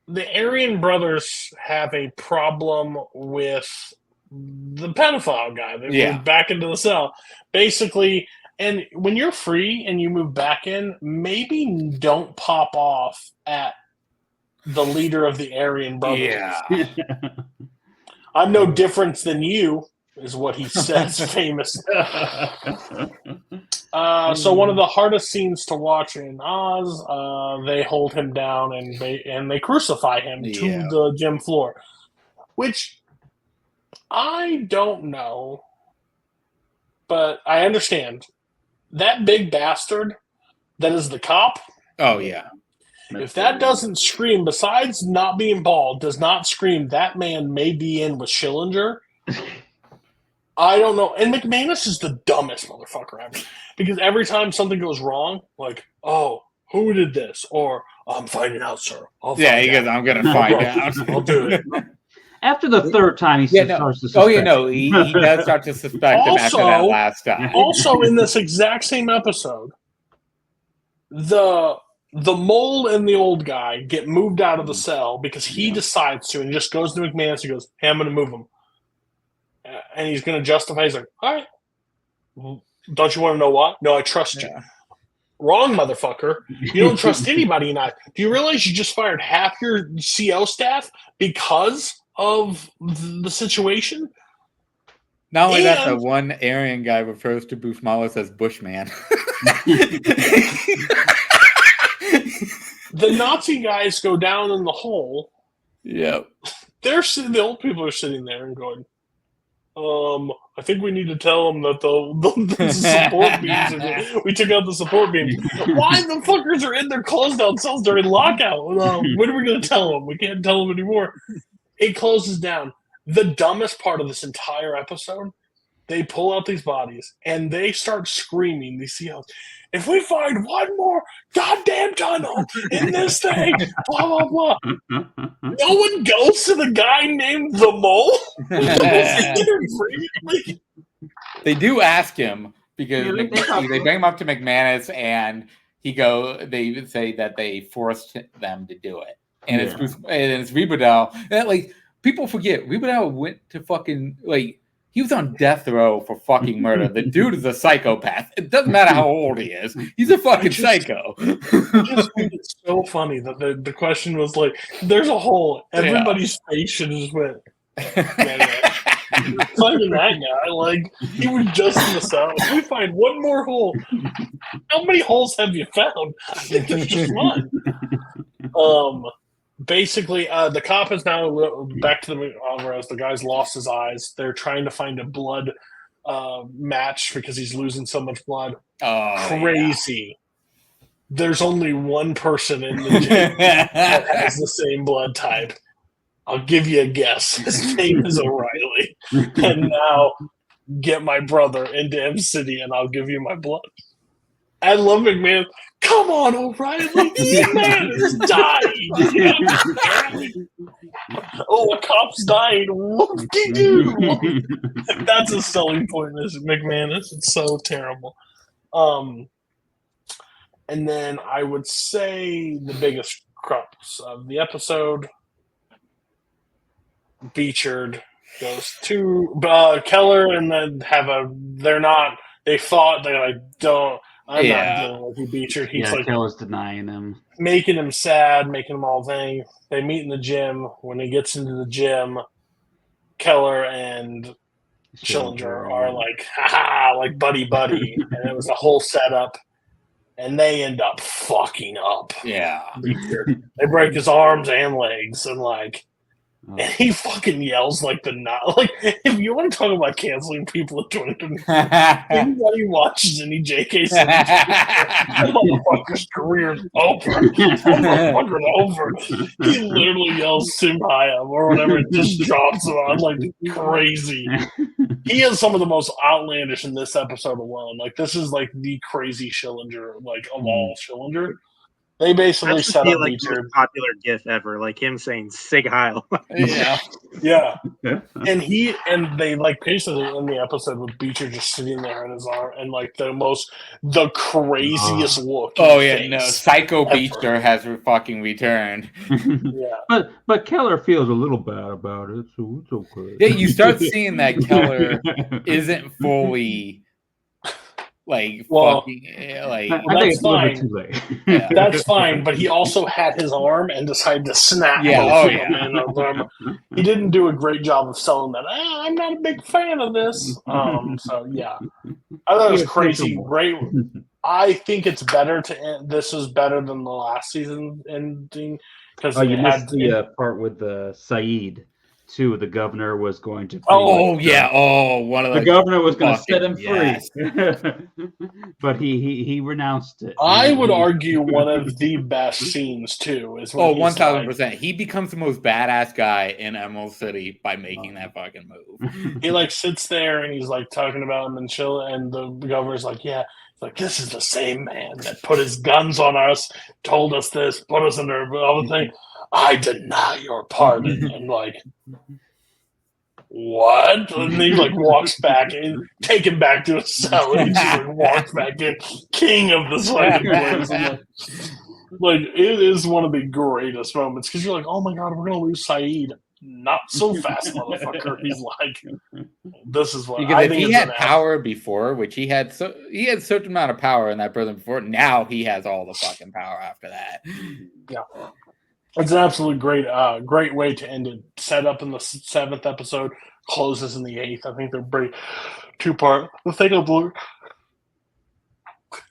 Aryan brothers have a problem with the pedophile guy. They moved back into the cell. Basically, and when you're free and you move back in, maybe don't pop off at the leader of the Aryan brothers. Yeah. I'm no different than you, is what he says famously. So one of the hardest scenes to watch in Oz, they hold him down and they crucify him to the gym floor, which I don't know, but I understand that big bastard that is the cop. Oh yeah. If that doesn't scream, besides not being bald, does not scream that man may be in with Schillinger. I don't know. And McManus is the dumbest motherfucker ever. Because every time something goes wrong, like, oh, who did this? Or, I'm finding out, sir. He goes, I'm going to find out. I'll do it. After the third time, he starts to suspect. Oh, he does start to suspect him after that last time. Also, in this exact same episode, the mole and the old guy get moved out of the cell because he decides to, and he just goes to McManus and goes, hey, I'm going to move him. And he's going to justify. He's like, all right. Don't you want to know why? No, I trust you. Wrong, motherfucker. You don't trust anybody. Do you realize you just fired half your CO staff because of the situation? Not only that, the one Aryan guy refers to Bruce Willis as Bushman. The Nazi guys go down in the hole. Yep. The old people are sitting there and going, I think we need to tell them that the support beams, we took out the support beams. Why the fuckers are in their closed down cells during lockout? When are we going to tell them? We can't tell them anymore. It closes down. The dumbest part of this entire episode, they pull out these bodies and they start screaming, these CLs, if we find one more goddamn tunnel in this thing, blah, blah, blah. No one goes to the guy named the Mole? They do ask him because they bring him up to McManus and they say that they forced them to do it. And it's Riverdale. And people forget, Riverdale went to fucking, he was on death row for fucking murder. The dude is a psychopath. It doesn't matter how old he is. He's a fucking psycho. I just think it's so funny that the question was there's a hole. Everybody's face should have just went. Finding that guy, he was just in the cell. If we find one more hole, how many holes have you found? I think there's just one. Basically, the cop is now back to the Alvarez. The guy's lost his eyes. They're trying to find a blood match because he's losing so much blood. Crazy. Yeah. There's only one person in the gym that has the same blood type. I'll give you a guess. His name is O'Reilly. And now get my brother into M City and I'll give you my blood. I love McMahon. Come on, O'Reilly. This man is dying. A cop's dying. Whoop-de-doo. That's a selling point, McManus. It's so terrible. And then I would say the biggest crux of the episode, Beechard goes to Keller, and then they fought, they're like, I'm not dealing with you, Beechard. He's like Keller's denying him. making him sad, making him all thing. They meet in the gym. When he gets into the gym, Keller and Schillinger are like, haha, like buddy. And it was a whole setup. And they end up fucking up. Yeah. Beechard. They break his arms and legs, and and he fucking yells like if you want to talk about canceling people at 2020, anybody watches any J.K. Simmons, that motherfucker's career is over. He literally yells Simhaya or whatever, it just drops him on like crazy. He is some of the most outlandish in this episode alone. Like, this is like the crazy Schillinger, like of all Schillinger. They basically set up like the most popular GIF ever, like him saying "Sig Heil." yeah. And they like pasted it in the episode with Beecher just sitting there in his arm and like the craziest look. Oh yeah, no, Psycho Beecher has fucking returned. Yeah, but Keller feels a little bad about it, so it's okay. Yeah, you start seeing that Keller isn't fully. That's fine. Too late. Yeah. That's fine, but he also had his arm and decided to snap. He didn't do a great job of selling that. I'm not a big fan of this. So yeah, I thought it was crazy. Great. I think it's better to end. This is better than the last season ending because you missed the part with Saeed. Too, the governor was going to. One of the governor was going to set him free, but he renounced it. I would argue one of the best scenes too is when 1000%. He becomes the most badass guy in Emerald City by making that fucking move. He sits there and he's talking about him and chill, and the governor's like, yeah. This is the same man that put his guns on us, told us this, put us in there, all the thing. I deny your pardon. And what? And he walks back and take him back to his cell. And he just walks back in, king of the fucking place. It is one of the greatest moments because you're like, oh my god, we're gonna lose Saeed. Not so fast, motherfucker. He's this is what because if he had power before, which he had a certain amount of power in that prison before. Now he has all the fucking power after that. Yeah, it's an absolute great way to end it. Set up in the 7th episode, closes in the 8th. I think they're pretty 2-part.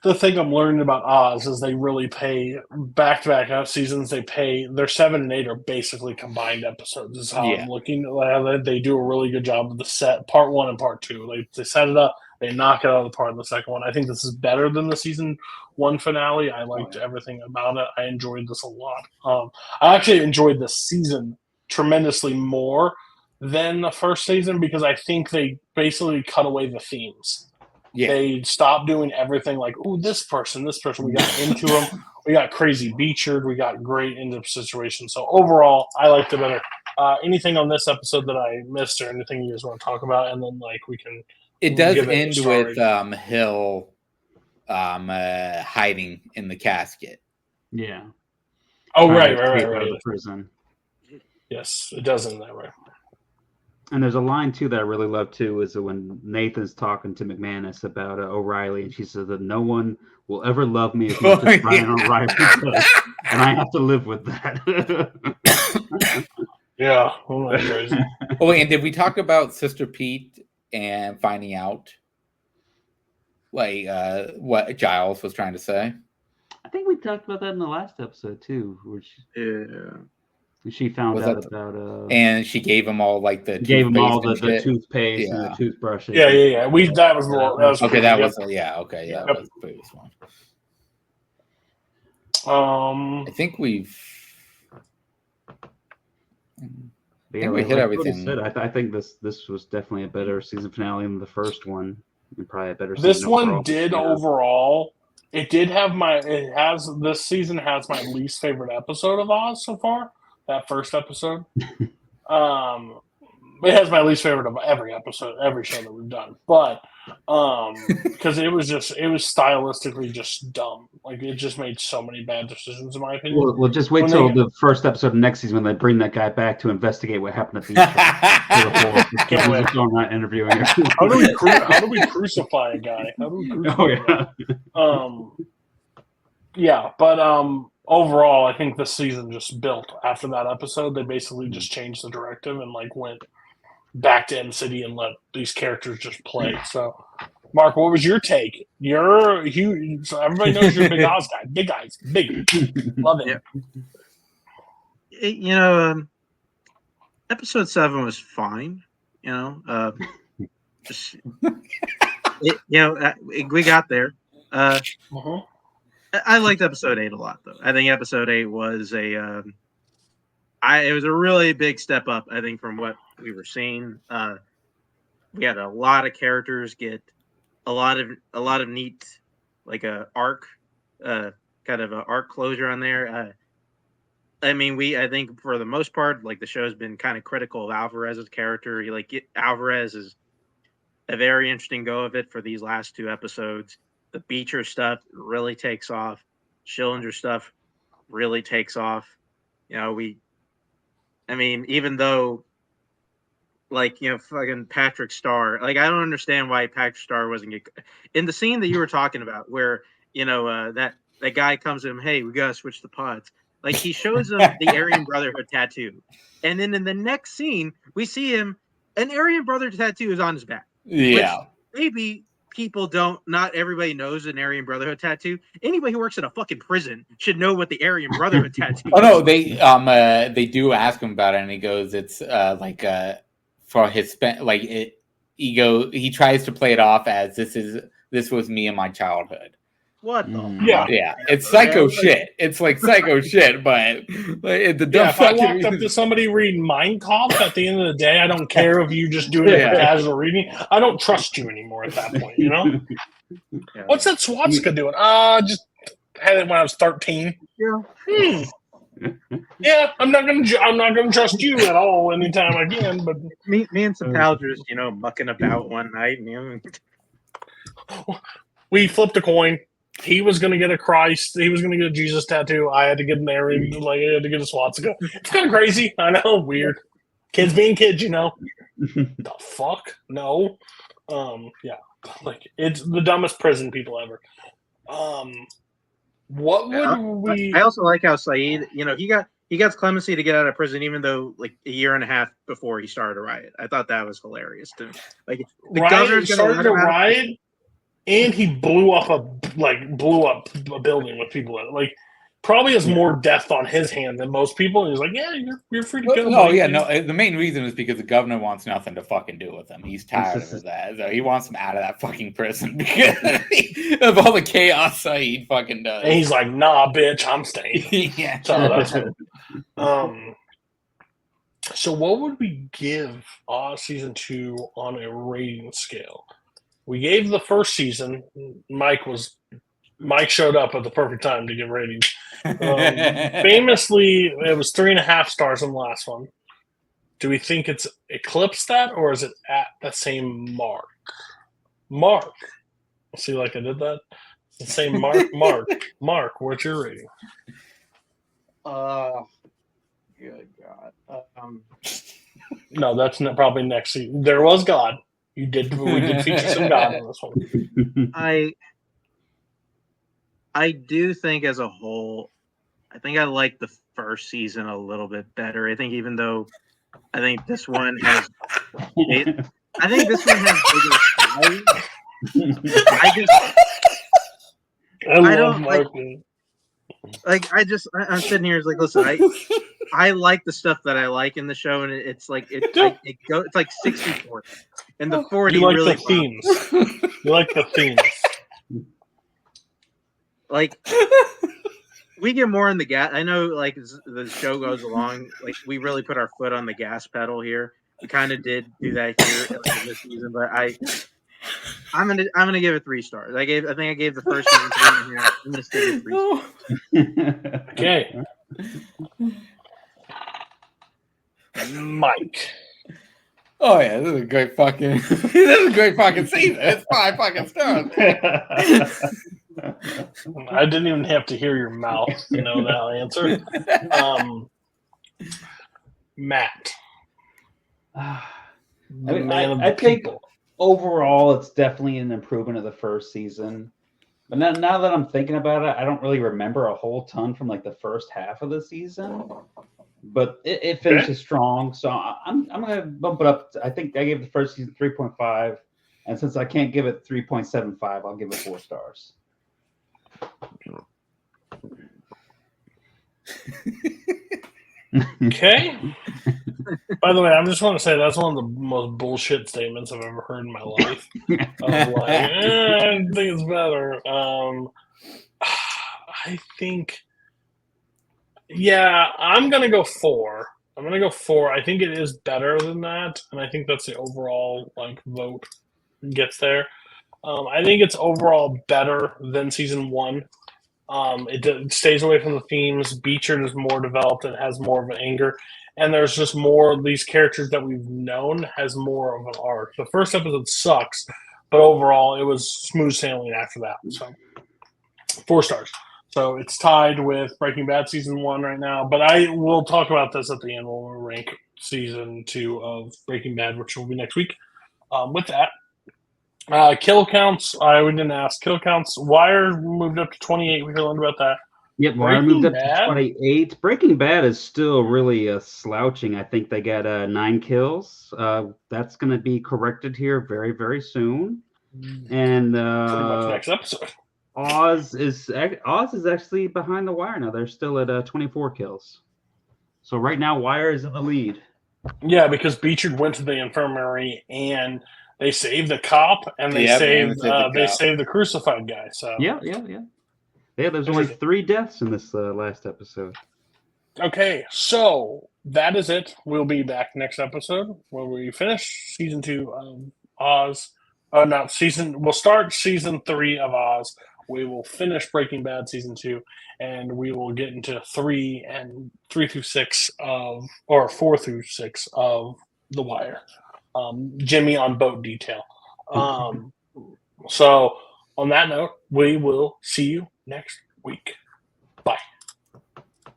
The thing I'm learning about Oz is they really pay back-to-back seasons. Their 7 and 8 are basically combined episodes. Is how I'm looking. They do a really good job of the set part 1 and part 2. They set it up. They knock it out of the park in the second one. I think this is better than the season 1 finale. I liked everything about it. I enjoyed this a lot. I actually enjoyed this season tremendously more than the first season because I think they basically cut away the themes. Yeah. They stopped doing everything this person. We got into them. We got crazy Beechard. We got great into situations. So overall, I liked it better. Anything on this episode that I missed or anything you guys want to talk about? And then we can. It does end with Hill hiding in the casket. Yeah. Oh, right. Prison. Yes, it does end that way. And there's a line, too, that I really love, too, is when Nathan's talking to McManus about O'Reilly, and she says that no one will ever love me as much as Brian O'Reilly does. And I have to live with that. Yeah. Oh, that's crazy. And did we talk about Sister Pete and finding out what Giles was trying to say? I think we talked about that in the last episode, too. She found out about and she gave him all the toothpaste and the toothbrushes. Yeah. That was okay. That was that was the previous one. I think we've. we hit everything. I think this was definitely a better season finale than the first one, and probably a better. This one did overall. It did have this season has my least favorite episode of Oz so far. That first episode. It has my least favorite of every episode, every show that we've done. But Because it was stylistically just dumb. Like it just made so many bad decisions, in my opinion. We'll just wait till the first episode of next season when they bring that guy back to investigate what happened at the Can't wait. still not interviewing him. How do we crucify a guy? How do we crucify yeah, but overall, I think this season just built after that episode. They basically just changed the directive and like went back to M City and let these characters just play. So, Mark, what was your take? You're huge. So everybody knows you're a big Oz guy. Big eyes, big. Love it. Yeah. Episode 7 was fine. We got there. I liked episode 8 a lot, though. I think episode 8 was it was a really big step up, I think, from what we were seeing. We had a lot of characters get a lot of neat, like a arc, kind of an arc closure on there. I think for the most part, like the show's been kind of critical of Alvarez's character. Alvarez is a very interesting go of it for these last 2 episodes. The Beecher stuff really takes off. Schillinger stuff really takes off. Even though, fucking Patrick Starr, I don't understand why Patrick Starr wasn't in the scene that you were talking about, where that guy comes to him, hey, we gotta switch the pods. Like he shows him the Aryan Brotherhood tattoo, and then in the next scene we see him, an Aryan Brotherhood tattoo is on his back. Yeah, which maybe people not everybody knows an Aryan Brotherhood tattoo. Anybody who works in a fucking prison should know what the Aryan Brotherhood tattoo Oh no, they do ask him about it, and he goes, it's for his he tries to play it off as this was me in my childhood. What the yeah, it's psycho shit. It's like psycho shit, but if I walked up to somebody reading Mein Kampf at the end of the day, I don't care if you just doing it for casual reading. I don't trust you anymore at that point, What's that swastika doing? Just had it when I was 13. Yeah, I'm not gonna trust you at all anytime again. But me and some pals just mucking about one night, we flipped a coin. He was going to get a Christ. He was going to get a Jesus tattoo. I had to get an Aryan. I had to get a swastika. It's kind of crazy. I know. Weird. Kids being kids, The fuck? No. Yeah. It's the dumbest prison people ever. What would we... I also like how Saeed, he got clemency to get out of prison, even though a year and a half before he started a riot. I thought that was hilarious. The governor's started a riot. And he blew up a building with people in it. Probably has more death on his hand than most people. And he's like, yeah, you're free to kill. The main reason is because the governor wants nothing to fucking do with him. He's tired of that. So he wants him out of that fucking prison because of all the chaos he fucking does. And he's like, nah, bitch, I'm staying. Yeah. So that's so what would we give season 2 on a rating scale? We gave the first season. Mike showed up at the perfect time to give ratings. Famously, it was 3.5 stars on the last one. Do we think it's eclipsed that, or is it at the same mark? Mark. See, like I did that? The same mark. Mark, what's your rating? Good God. No, that's probably next season. There was God. We did feature some God on this one. I do think as a whole, I think I like the first season a little bit better. I think even though I think this one has bigger size. I don't I'm sitting here listen, I like the stuff that I like in the show, and it's like 60-40, and the 40 you like really the themes. You like the themes. We get more in the gas. I know, as the show goes along, we really put our foot on the gas pedal here. We kind of did do that here in this season, but I'm gonna give it 3 stars. I think I gave the first season 3.5. I'm gonna stick with 3 stars. Okay. Mike. Oh yeah, this is a great fucking this is a great fucking season. It's 5 fucking stars. I didn't even have to hear your mouth to know that answer. Matt, I the mean, man of the I think people. overall it's definitely an improvement of the first season. But now that I'm thinking about it, I don't really remember a whole ton from like the first half of the season. But it finishes strong, so I'm gonna bump it up. I think I gave the first season 3.5, and since I can't give it 3.75, I'll give it 4 stars. Okay. By the way, I just want to say that's one of the most bullshit statements I've ever heard in my life. Of like, I think it's better. I think, yeah, I'm gonna go 4. I'm gonna go 4. I think it is better than that, and I think that's the overall like vote gets there. I think it's overall better than season 1. It stays away from the themes. Beecher is more developed and has more of an anger, and there's just more of these characters that we've known has more of an arc. The first episode sucks, but overall it was smooth sailing after that. So 4 stars. So it's tied with Breaking Bad season 1 right now, but I will talk about this at the end when we rank season 2 of Breaking Bad, which will be next week. With that, kill counts. We didn't ask kill counts. Wire moved up to 28. We learned about that. Yep, Wire moved up to 28. Breaking Bad is still really slouching. I think they got 9 kills. That's going to be corrected here very, very soon. And pretty much next episode. Oz is actually behind the Wire now. They're still at 24 kills. So right now, Wire is in the lead. Yeah, because Beecher went to the infirmary and they saved the cop and they saved the crucified guy. So yeah. There's only 3 deaths in this last episode. Okay, so that is it. We'll be back next episode where we finish season 2 of Oz. We'll start season 3 of Oz. We will finish Breaking Bad season 2, and we will get into 3 through 6 or 4 through 6 of The Wire. Jimmy on boat detail. So on that note, we will see you next week.